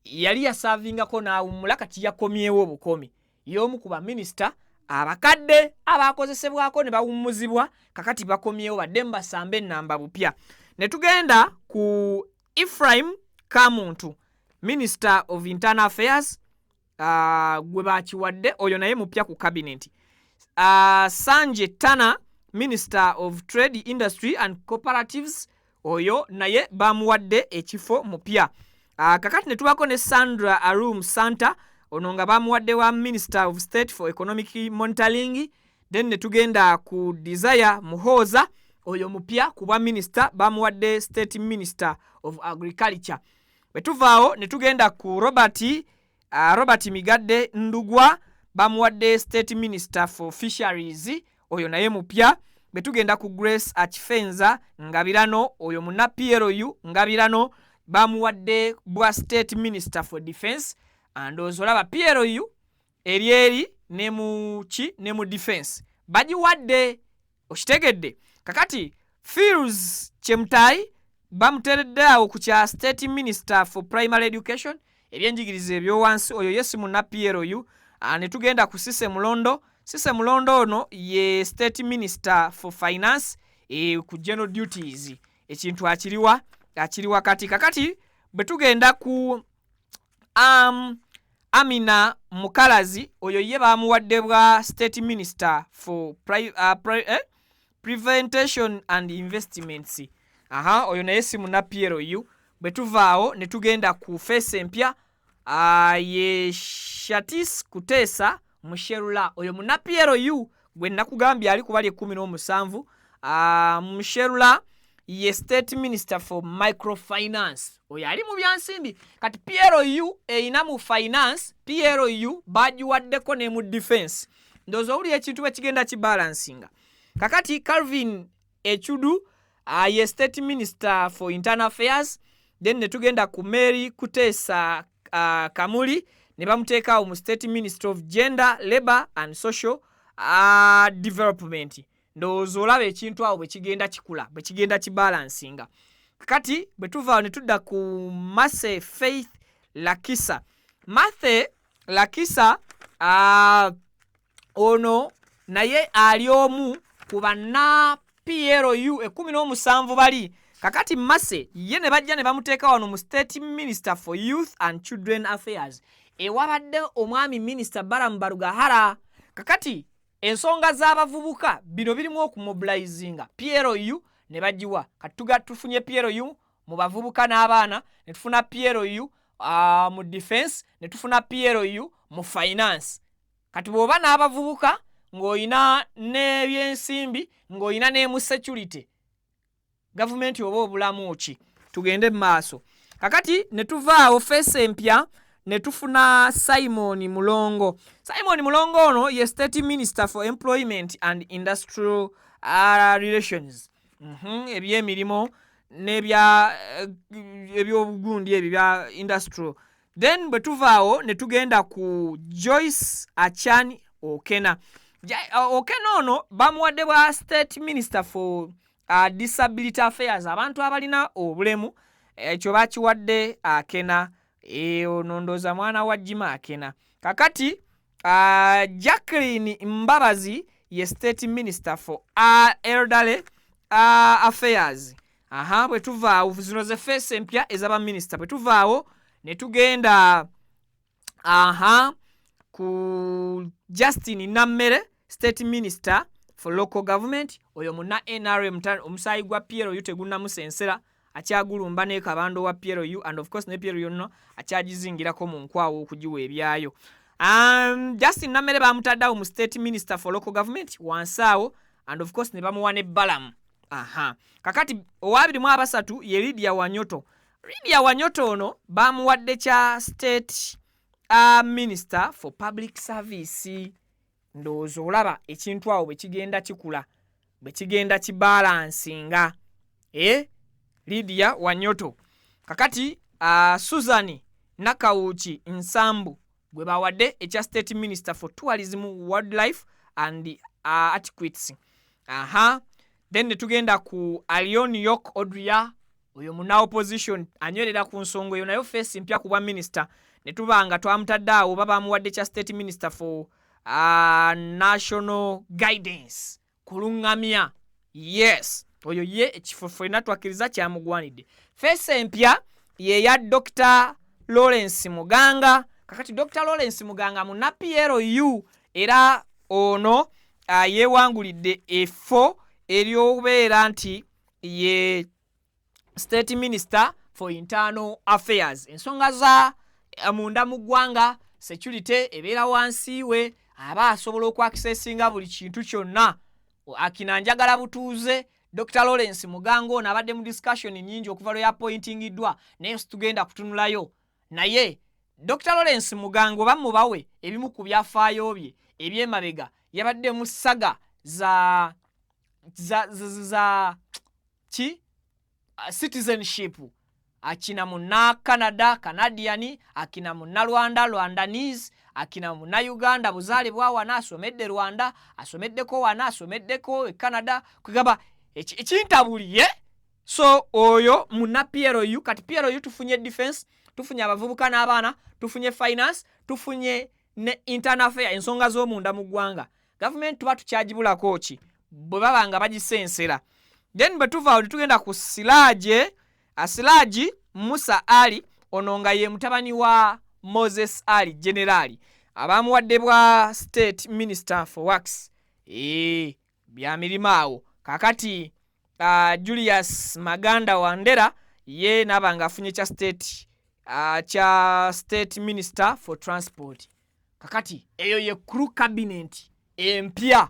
yali yasavingako naawumula kati yakomyewo obukomi y'omu ku ba minister abakadde abakozesebwako ne bawummuzibwa kakati bakomyewo badde mbasambe ennamba bupya. Ne tugenda ku Ephraim Kamuntu minister of internal affairs gwe bakiwadde oyo naye mupya ku cabinet. Sanje Tana minister of trade industry and cooperatives oyo naye bamuwadde ekifo mupya. Kakati ne tubako ne Sandra Arum Santa ono nga bamuwadde wa minister of state for economic monitoring. Then ne tugenda ku Desire Muhoza oyo mupya kuba minister bamuwadde state minister of agriculture. Betuvaawo ne tugenda ku Robert Migadde Ndugwa bamuwadde state minister for fisheries oyo naye mupya. Betugenda ku Grace Achifenza Ngabirano oyo muna PLU Ngabirano bamuwadde bwa state minister for defense. Andozolaba PLU erieri ne mu defense bagiwadde okitegedde. Kakati Fields Chemtai bamutereddeawo ku kya state minister for primary education ebyenjigiriza ebyowansi oyo yesi muna PLU. Ne tugenda ku Sise Mulondo ono ye state minister for finance ku general duties ekintu akiriwa kati. Kakati bwe tugenda ku Amina Mukalazi oyo ye bamuwadde bwa state minister for prevention and investments. Oyo naye si muna PLU. Bwe tuvaawo ne tugenda ku face empya ye Shatis Kutesa Musherula oyo muna PLU gwe nakugambye ali kubali 17. Musherula ye state minister for microfinance oyo ali mu byansimbi. Kati PLU eina mu finance PLU bagiwaddeko ne mu defense. Ndozo uli ekintu ekigenda kibalansinga. Kakati Calvin Echudu ye state minister for internal affairs. Then ne tugenda ku Mary Kutesa Kamuli ne bamuteekawo mu state minister of gender labor and social development. ndowooza olaba ekintu awo bwe kigenda kikula bwe kigenda kibalansinga. Kati bwe tuva ne tudda ku Mase Faith Lakisa. Mathe Lakisa ono naye ali omu ku banna PLU 17 bali. Kakati Mase ye ne bajja ne bamuteeka wano mu State Minister for Youth and Children Affairs. Ewabadde omwami Minister Baramu Barugahara. Kakati ensonga z'abavubuka bino birimu okumobilizinga PLU ne bagiwa. Katuga tufunye PLU mu bavubuka n'abaana, ne tufuna PLU mu defense, ne tufuna PLU mu finance. Kati bw'oba n'abavubuka ng'oyina n'ebyensimbi ng'oyina ne mu security, gavumenti oba obulamu ki, tugende mu maaso. Kakati ne tuvaawo face empya ne tufuna Simon Mulongo. Simon Mulongo ono ye State Minister for Employment and Industrial Relations. Eby'emirimu n'ebyobugundi ebyo bya industrial. Then bwe tuvaawo ne tugenda ku Joyce Achani Okena. Okena ono bamuwadde bwa State Minister for Disability Affairs, abantu abalina obulemu. Ekyo bakiwadde Akena. Ono ndooza mwana wa Jima Akena. Kakati Jacqueline Mbabazi ye State Minister for Elderly Affairs. Bwe tuvaawo zino ze face empya ezaba minister. Bwe tuvaawo ne tugenda ku Justin Nammere State Minister for Local Government. Oyo muna NRM omusayi gwa PLU tegunnamusensera, akyagulumba ne kabando wa PLU, and of course ne PLU no akyagizingirako mu nkwawo okugiwa ebyayo. Justin Nammere bamutaddawo mu State Minister for Local Government wansaawo, and of course ne bamuwa ne Balamu. Kakati owabiri mu abasatu ye Lydia Wanyoto. Lydia Wanyoto ono bamuwadde kya State Minister for Public Service. Ndowooza olaba ekintu awo bwe kigenda kikula, bwe kigenda kibalansinga. Lydia Wanyoto. Kakati Susan Nakawuki Nsambu gwe bawadde ekya State Minister for Tourism, Wildlife and Antiquities. Then ne tugenda ku Alion York Odria, oyo muna opposition anywerera ku nsonga eyo nayo face mpya ku bwa minister. Ne tubanga twamutaddawo baba muwadde kya State Minister for National Guidance, kulungamya. Yes, oyo ye ekifo ffenna twakkiriza kyamugwanidde. Face empya ye ya Dr. Lawrence Muganga. Kakati Dr. Lawrence Muganga muna PLU era ono yewangulidde effo eryobeera nti ye State Minister for Internal Affairs. Ensonga za munda mu ggwanga, security ebeera wansi we, aba asobola okwakisesinga buli kintu kyonna. Akina njagala butuuze Dr. Lawrence Muganga ono abadde mu discussion nyingi okuva lwe yappointingiddwa, naye tugenda kutunulayo. Naye Dr. Lawrence Muganga oba mubawe ebimu ku byafaayo bye ebyemabega yabadde mu saga za citizenship. Akina muna Canada, Canadian, akina muna Rwanda, Rwandanese, akina muna Uganda, buzaale bwa wana, asomedde Rwanda, asomeddeko wana, asomeddeko Canada, kugaba ekintabuliye. So oyo muna PLU. Kati PLU tufunye defense, tufunye abavubuka n'abaana, tufunye finance, tufunye ne internal affairs, ensonga z'omunda mu ggwanga. Government tuba tukyagibulako ki bwe baba nga bagisensera. Then bwe tuvaawo tugenda ku Siraji Musa Ali, ono nga ye mutabani wa Moses Ali generali, abamuwadde bwa State Minister for Works. Bya mirimu awo. Kakati Julius Maganda Wandera ye nabanga afunye kya State Minister for Transport. Kakati eyo ye crew cabinet empya,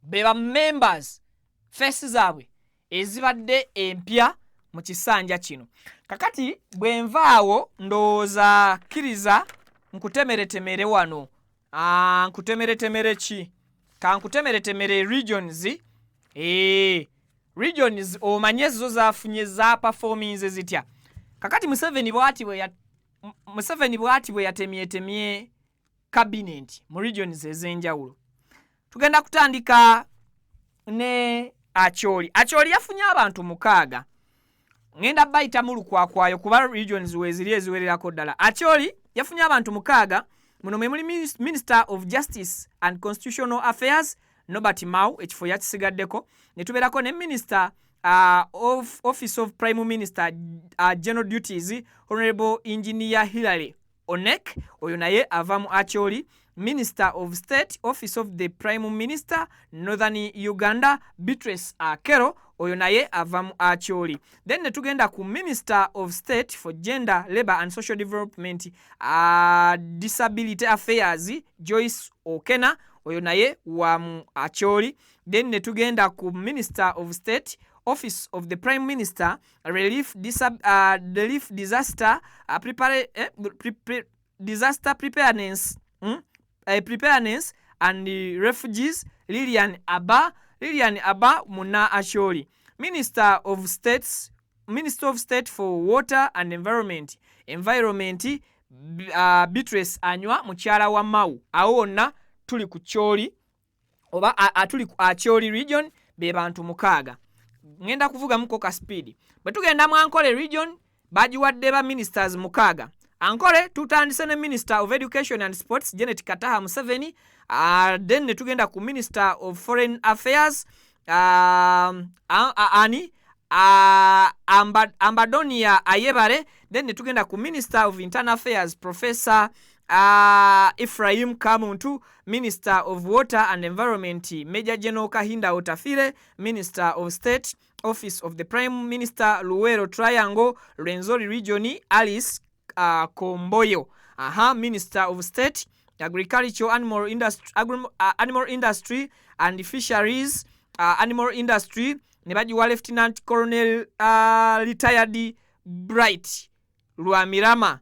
beba members face zaabwe ezibadde empya mu kisanja kino. Kakati bwenvaawo ndowooza kkiriza nkutemeretemere wano. Nkutemeretemere ki? Kankutemeretemere regions. Regions omanye zo zafunye za performance zitya. Kakati Museveni bwati bwe yatemye cabinet mu regions ezenjawulo. tugenda kutandika ne Acholi. Acholi yafunye abantu 6. Ngenda bayita mu lukwakwayo kuba regions weziri eziwererako ddala. Acholi yafunye abantu 6. Muno mwe muli Minister of Justice and Constitutional Affairs Norbert Mao ekifo yakisigaddeko. Ne tubeerako ne Minister of Office of Prime Minister General Duties Honorable Engineer Hilary Onek, oyo naye ava mu Acholi. Minister of State Office of the Prime Minister Northern Uganda Beatrice Akero, oyo naye ava mu Acholi. Then ne tugenda ku Minister of State for Gender, Labour and Social Development Disability Affairs Joyce Okena, oyo naye wa mu Acholi. Then ne tugenda ku Minister of State Office of the Prime Minister Relief Disaster Disaster Preparedness Preparedness and Refugees Lilian Abba Muna Acholi. Minister of State for Water and Environment Beatrice Anywa mukyala wa Mau. Awona tuli ku Choli oba tuli ku Acholi region be bantu 6. Ngenda kuvuga muko ka speed. Bwe tugenda mu Ankole region bajiwadde ba ministers 6. Ankole tutandise ne Minister of Education and Sports Janet Kataha Museveni. Then ne tugenda ku Minister of Foreign Affairs Ambadonia Ayebare. Then ne tugenda ku Minister of Internal Affairs Professor Ephraim Kamuntu. Minister of Water and Environment Major General Kahinda Otafire. Minister of State Office of the Prime Minister Luwero Triangle Rwenzori Region Alice Komboyo. Minister of State Agriculture, Animal Industry and Fisheries Animal Industry nebajiwa Lieutenant Colonel retired Bright Lwamirama.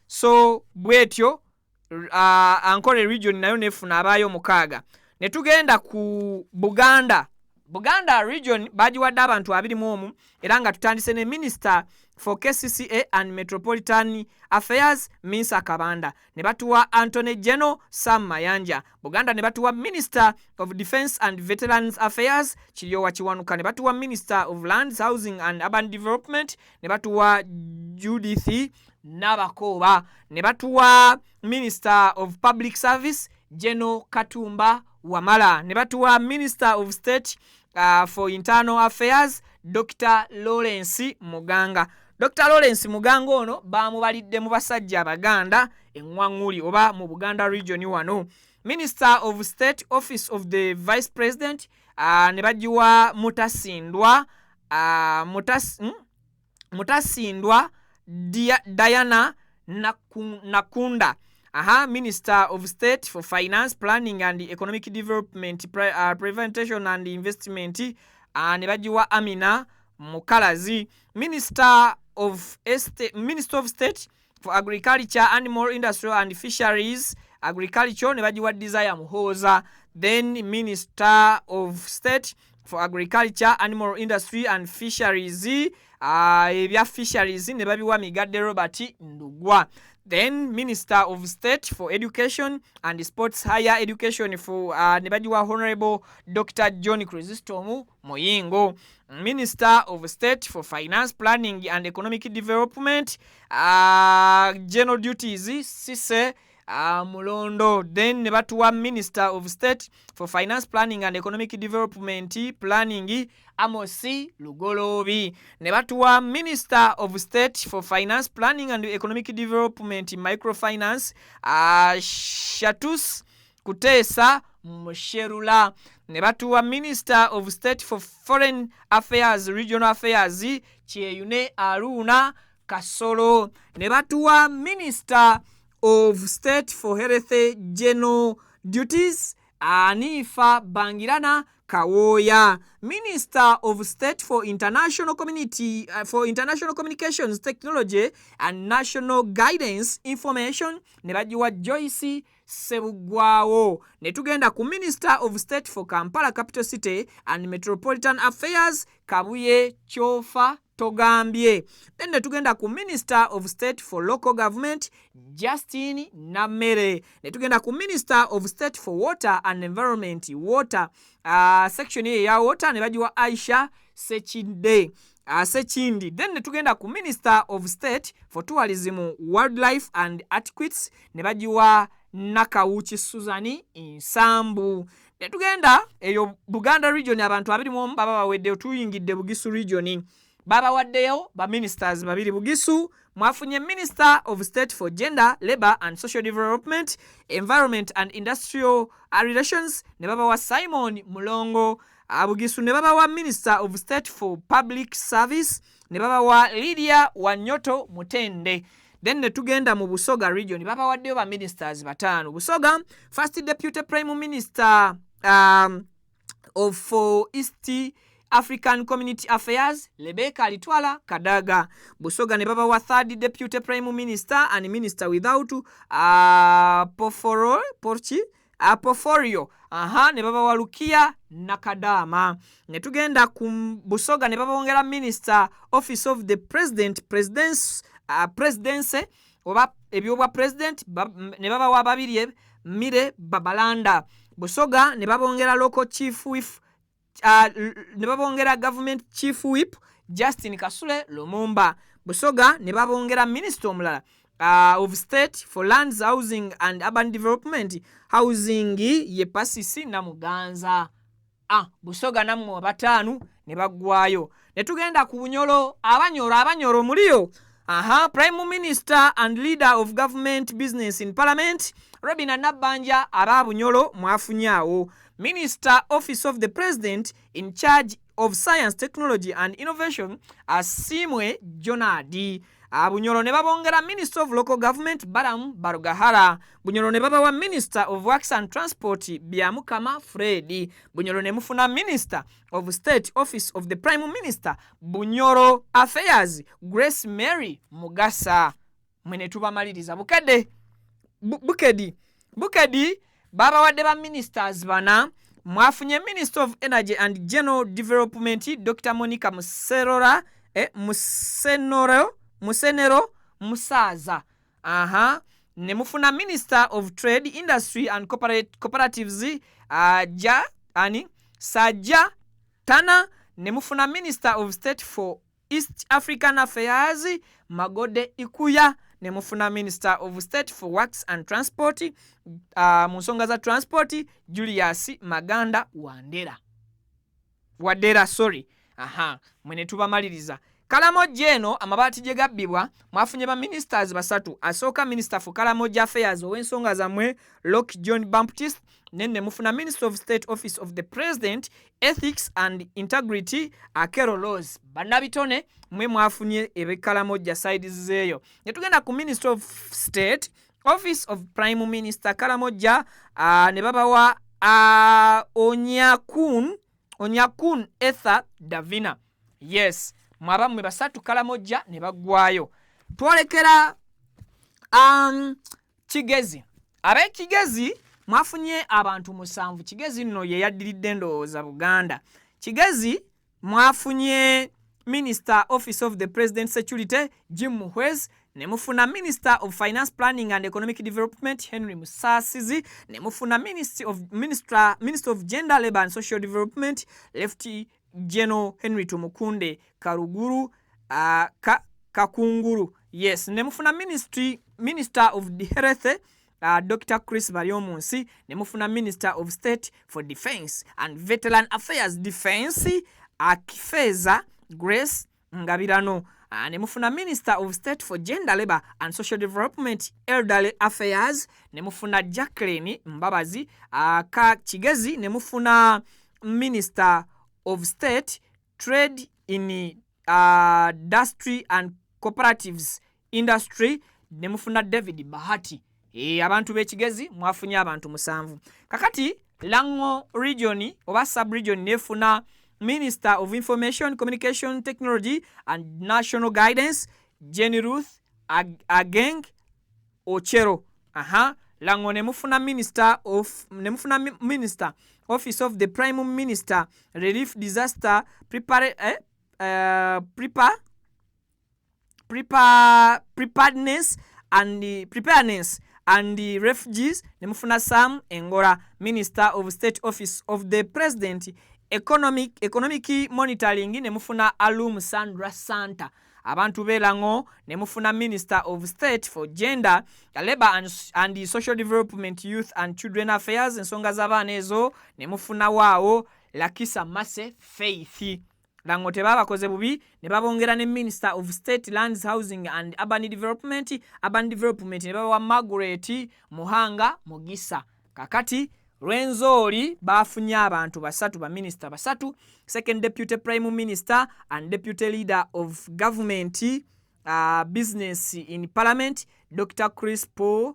So bwetyo Ankole region nayo nefuna abayo 6. Ne tugenda ku Buganda region bajiwadde abantu 2 era nga tutandise ne Minister for KCCA and Metropolitan Affairs Minsa Kabanda. Ne batuwa Anthony General Sam Mayanja. Buganda ne batuwa Minister of Defense and Veterans Affairs Kiryowa Kiwanuka. Ne batuwa Minister of Lands, Housing and Urban Development. Ne batuwa Judith Nabakoba. Ne batuwa Minister of Public Service General Katumba Wamala. Ne batuwa Minister of State for Internal Affairs Dr. Lawrence Muganga. Dr. Lawrence Muganga ono bamubalidde mu basajja Abaganda engwanguli oba mu Buganda region wano. Minister of State Office of the Vice President ne bajiwa Mutasindwa Diana Nakunda. Minister of State for Finance, Planning and Economic Development, Prevention and Investment ne bajiwa Amina Mukalazi. Minister of State for Agriculture, Animal Industry and Fisheries Agriculture ne bajiwa Desire Muhoza. Then Minister of State for Agriculture, Animal Industry and Fisheries ebya fisheries ne babiwa Migadde Robert Ndugwa. Then Minister of State for Education and Sports Higher Education for ne bajiwa Honorable Dr. John Chrysostom Moyingo. Minister of State for Finance, Planning and Economic Development General Duties Sise Mulondo. Then ne batuwa Minister of State for Finance, Planning and Economic Development Planning Amosi Lugolobi. Ne batuwa Minister of State for Finance, Planning and Economic Development Microfinance Shatus Kutesa Musherula. Ne batuwa Minister of State for Foreign Affairs, Regional Affairs Kyeyune Aruna Kasolo. Ne batuwa Minister of State for Health General Duties Anifa Bangirana Kawoya. Minister of State for International Communications Technology and National Guidance Information ne bajiwa Joyce Sebugwawo. Ne tugenda ku Minister of State for Kampala Capital City and Metropolitan Affairs Kabuye Chofa togambye. Then ne tugenda ku Minister of State for Local Government Justin Namere. Ne tugenda ku Minister of State for Water and Environment water section ya water ne bajiwa Aisha Sechinde. Sechindi. Then ne tugenda ku Minister of State for Tourism, Wildlife and Antiquities ne bajiwa Nakawuchi Suzani Nsambu. Ne tugenda eyo Buganda region abantu abiri mu baba bawedde tuyingidde Bugisu region. Baba waddeyo ba ministers babiri Bugisu. Mwafunye Minister of State for Gender, Labour and Social Development, Environment and Industrial Relations ne baba wa Simon Mulongo. Bugisu ne baba wa Minister of State for Public Service ne baba wa Lydia Wanyoto Mutende. Then ne tugenda mu Busoga region baba waddeyo ba ministers batano. Busoga, First Deputy Prime Minister of East African Community Affairs, Rebecca Litwala Kadaga. Busoga ne baba wa Third Deputy Prime Minister and Minister without Porforio. Ne baba wa Lukia Nakadama. Ne tugenda ku Busoga ne baba wongera Minister Office of the President, Presidency oba ebyobwa President ne baba wa babiri Mire Babalanda. Busoga ne babongera Local Chief Whip ne babongera Government Chief Whip Justin Kasule Lumumba. Busoga ne babongera Minister omulala of State for Lands, Housing and Urban Development, Housing ye Pasisi na Muganza. Busoga namwe batanu ne bagwayo. Ne tugenda ku Bunyoro, abanyoro muliyo. Prime Minister and Leader of Government Business in Parliament, Robina Nabanja Bunyoro mwafunyawo. Minister Office of the President in charge of Science, Technology and Innovation, Asimwe Jonadi. Bunyoro ne babongera Minister of Local Government Baramu Barugahara. Bunyoro ne baba wa Minister of Works and Transport Byamukama Fredi. Bunyoro ne mufuna Minister of State Office of the Prime Minister Bunyoro Affairs Grace Mary Mugasa. Mwene tubamaliriza Bukedi baba wadde ba ministers bana mwafunye Minister of Energy and General Development Dr. Monica Musenero Musaza. Ne mufuna Minister of Trade, Industry and Cooperatives Saja Tana. Ne mufuna Minister of State for East African Affairs Magode Ikuya. Ne mufuna Minister of State for Works and Transport musonga za transport Julius Maganda Wadera sorry. Mwene tubamaliriza Kalamoja eno amabati je gabbibwa mwafunye ba ministers basatu. Asooka Minister for Kalamoja Affairs ow'ensonga zamwe Locke John Baptist. Nenne mufuna Minister of State Office of the President Ethics and Integrity Carol Rose. Bannabitone mwe mwafunye ebe Kalamoja sides zeyo. Netugenda ku Minister of State Office of Prime Minister Kalamoja ne baba wa Onyakun Etha Davina. Yes, mwabamwe basatu Kalamoja ne bagwayo. Twolekera Kigezi. Abe Kigezi mwafunye abantu musanvu. Kigezi nno ye yaddiridde ndowooza Buganda. Kigezi mwafunye Minister Office of the President Security Jim Muhwezi. Ne mufuna Minister of Finance Planning and Economic Development Henry Musasizi. Ne mufuna Minister of Gender, Labour and Social Development Lefty General Henry Tumukunde Karuguru Kakunguru. Yes, ne mufuna Minister of the Health Dr. Chris Baryomunsi. Ne mufuna Minister of State for Defense and Veteran Affairs Defense Akifeza Grace Ngabirano. Ne mufuna Minister of State for Gender, Labour and Social Development Elderly Affairs. Ne mufuna Jacqueline Mbabazi Kigezi. Ne mufuna Minister of State Trade in Industry and Cooperatives Industry. Ne mufuna David Bahati. Abantu b'Ekigezi mwafunye abantu musanvu. Kakati Lango region oba sub-region nefuna Minister of Information, Communication Technology and National Guidance Jenny Ruth Ageng Ochero. Lango nemufuna Minister Office of the Prime Minister Relief Disaster preparedness and the refugees nemufuna Sam Engola, Minister of State Office of the President, economic monitoring nemufuna Alum Sandra Santa. Abantu belango nemufuna Minister of State for Gender, Labor and Social Development, Youth and Children Affairs, ensonga z'abaana ezo nemufuna waawo Lakisa Mase Faith. Lango tebabakoze bubi ne babongera ne Minister of State Lands, Housing and Urban Development ne baba wa Margaret Muhanga Mugisa. Kakati Rwenzori bafunye abantu basatu ba minister basatu, second deputy prime minister and deputy leader of government business in parliament, Dr. Crispus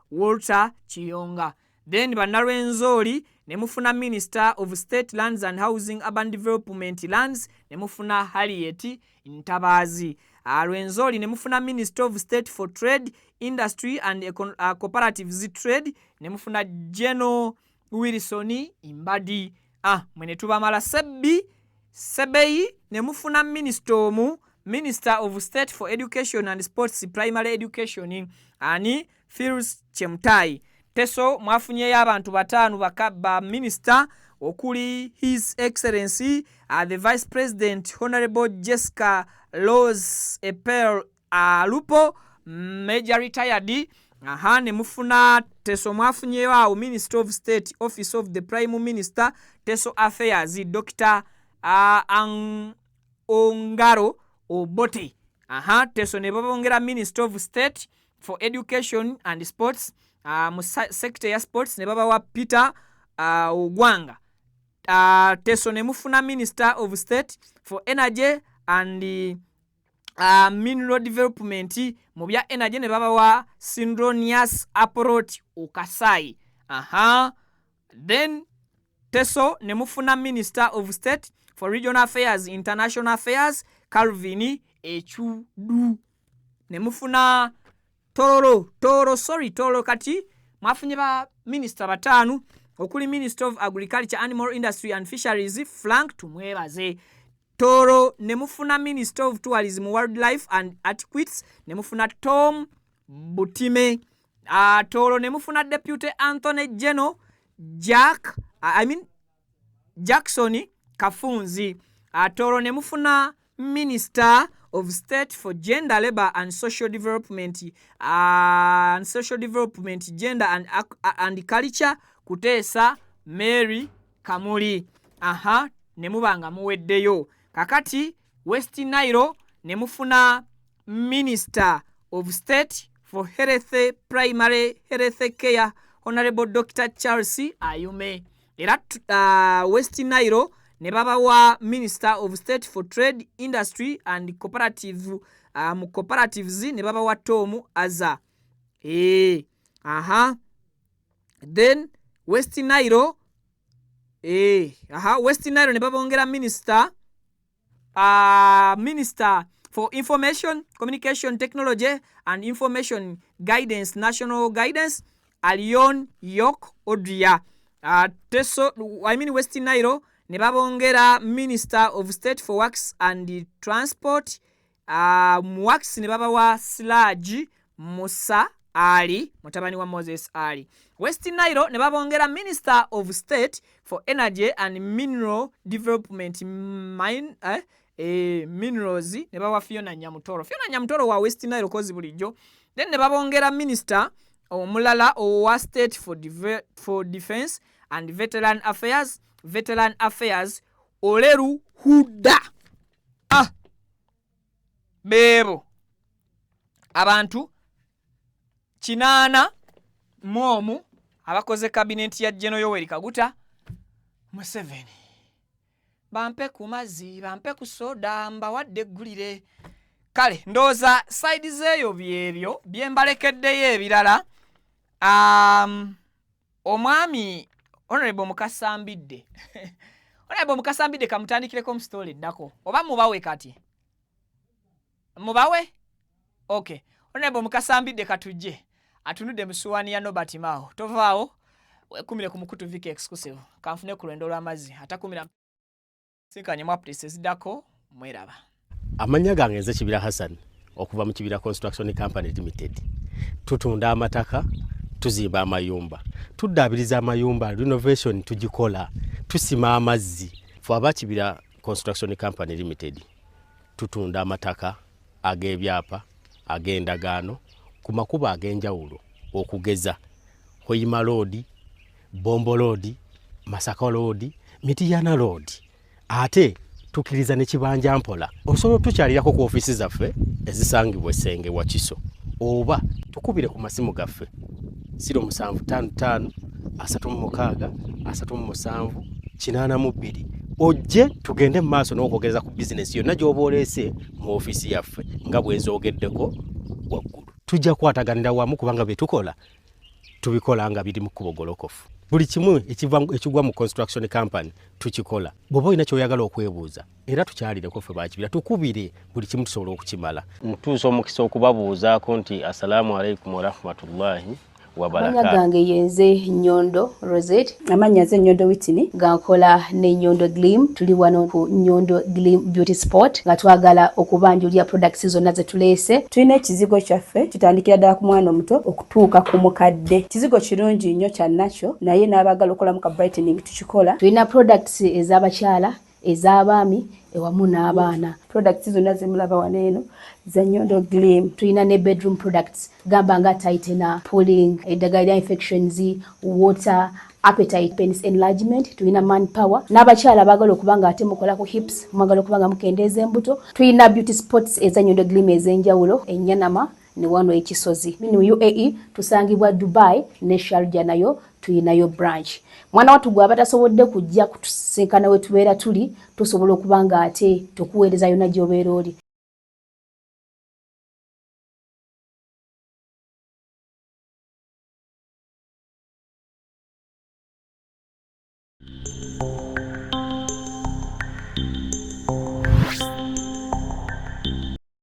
Walter Chiyonga. Then Banarwenzori nemufuna Minister of State Lands and Housing Urban Development Lands nemufuna Harriet Ntabazi. Rwenzori nemufuna Minister of State for Trade, Industry and Cooperatives Trade nemufuna General Wilson Imbadi. Mwene tubamala Sebeyi nemufuna Minister of State for Education and Sports, Primary Education ani Phils Chemtai. Teso mwafunye abantu batanu bakaba minister okuli His Excellency the Vice President Honorable Jessica Rose Epel Lupo, Major Retired. Nemufuna teso mwafunye wa Minister of State Office of the Prime Minister, Teso Affairs, Dr. Ongaro Obote. Teso ne babongera Minister of State for Education and Sports, sector ya sports ne baba wa Peter Ogwanga. Teso ne mufuna Minister of State for Energy and Mineral Development, mu bya energy ne baba wa Syndronius Aporot Okasai. Then Teso ne mufuna Minister of State for Regional Affairs, International Affairs, Calvin Echudu. Ne mufuna Toro kati mwafunye ba minister batanu okuli Minister of Agriculture, Animal Industry and Fisheries, Frank Tumwebaze. Toro nemufuna Minister of Tourism, Wildlife and Antiquities nemufuna Tom Butime. Toro nemufuna Deputy Anthony General Jackson Kafunzi. Toro nemufuna Minister of State for Gender, Labor and Social Development, Gender and Culture, Kutesa Mary Kamuli. Nemubanga muweddeyo. Kakati West Nile nemufuna Minister of State for Health, Primary Health Care, Honorable Dr. Charles Ayume. Era West Nile ne baba wa Minister of State for Trade, Industry and Cooperatives ne baba wa Tom Aza. Then West Nile West Nile ne baba ongera Minister for Information, Communication Technology and Information Guidance, National Guidance, Alion York Odria. West Nile ne babongera Minister of State for Works and Transport, Works ne baba wa Sludge Musa Ali, mutabani wa Moses Ali. West Nile ne babongera Minister of State for Energy and Mineral Development, Minerals ne baba Fiona Nyamutoro wa West Nile kozi bulijjo. Then ne babongera Minister omulala wa State for Defense and Veteran Affairs, Oleru Huda. Bebo abantu 8 momu abakoze cabinet ya General Yoweri Kaguta Museveni. Bampe ku mazzi, bampe ku soda, mbawadde eggulire. Kale ndoza side zeyo byebyo byembalekeddeyo ebirala. Omwami Honorable Mukasambidde Honorable Mukasambidde kamutandikireko mu story ddako oba mubawe kati mubawe. Okay, Honorable Mukasambidde katujje atunudde musuwani ya Nobert Mao. Tovaawo wekumire ku Mukutu Viki exclusive kanfune ku lwendo lw'amazzi atakumira sinkanye mu updates eziddako mweraba. Amanya gange nze Kibira Hassan okuva mu Kibira Construction Company Limited. Tutunda amataka, tuzimba amayumba. Tuddaabiriza amayumba, renovation tugikola, tusima amazzi. Ffe aba Kibira Construction Company Limited. Tutunda amataka, ag'ebyapa, ag'endagaano, ku makubo ag'enjawulo okugeza Hoima Road, Bombo Road, Masaka Road, Mityana Road. Ate tukiriza ne Kibanja Mpola. Osobola tukyalirako ku ofisi zaffe ezisangibwa Essenge Wakiso. Oba tukubire ku masimu gaffe 0755 36 37 82. Ojje tugende mu maaso n'okwogeza ku business yonna gy'oba oleese mu ofisi yaffe nga bw'enzoogeddeko waggulu. Tujja kwataganira wamu kubanga bye tukola tubikola nga biri mu kkubo golokofu. Buli kimu ekigwa mu construction company tukikola. Bw'oba olina ky'oyagala okwebuuza era tukyalireko ffe ba Kibira tukubire buli kimu tusobola okukimala. Ntuusa omukisa okubabuuzaako nti assalamu alaikum wa rahmatullahi wa barakatuh. Amanya gange yenze Nyondo Rosette. Amanya nze Nyondo Whitney. Gankola ne Nyondo Gleam. Tuli wano ku Nyondo Gleam Beauty Sport. Nga twagala okubanjulira products zonna ze tuleese. Tulina ekizigo kyaffe kitandikira ddala ku mwana omuto okutuuka ku mukadde. Kizigo kirungi nnyo kya natural naye n'abagala okolamu ka brightening tukikola. Tulina products ez'abakyala, ez'abaami ewamu n'abaana. Products zonna zemulaba wano eno za Nyondo Gleam. Tulina ne bedroom products gamba nga tightener, pulling, eddagala infections, water, appetite, penis enlargement. Tulina manpower. N'abakyala bagala okubanga ate mukola ku hips, mwagala okubanga mukendeeza embuto. Tulina beauty spots eza Nyondo Gleam ez'enjawulo, Enyanama ne wano ekisozi. Mu UAE tusangibwa Dubai ne Sharjah nayo tuyinayo branch. Mwana watu gwa batasobodde kujja kutusinkana we tubeera tuli tusobola okubanga ate tukuweereza yonna gy'obeera oli.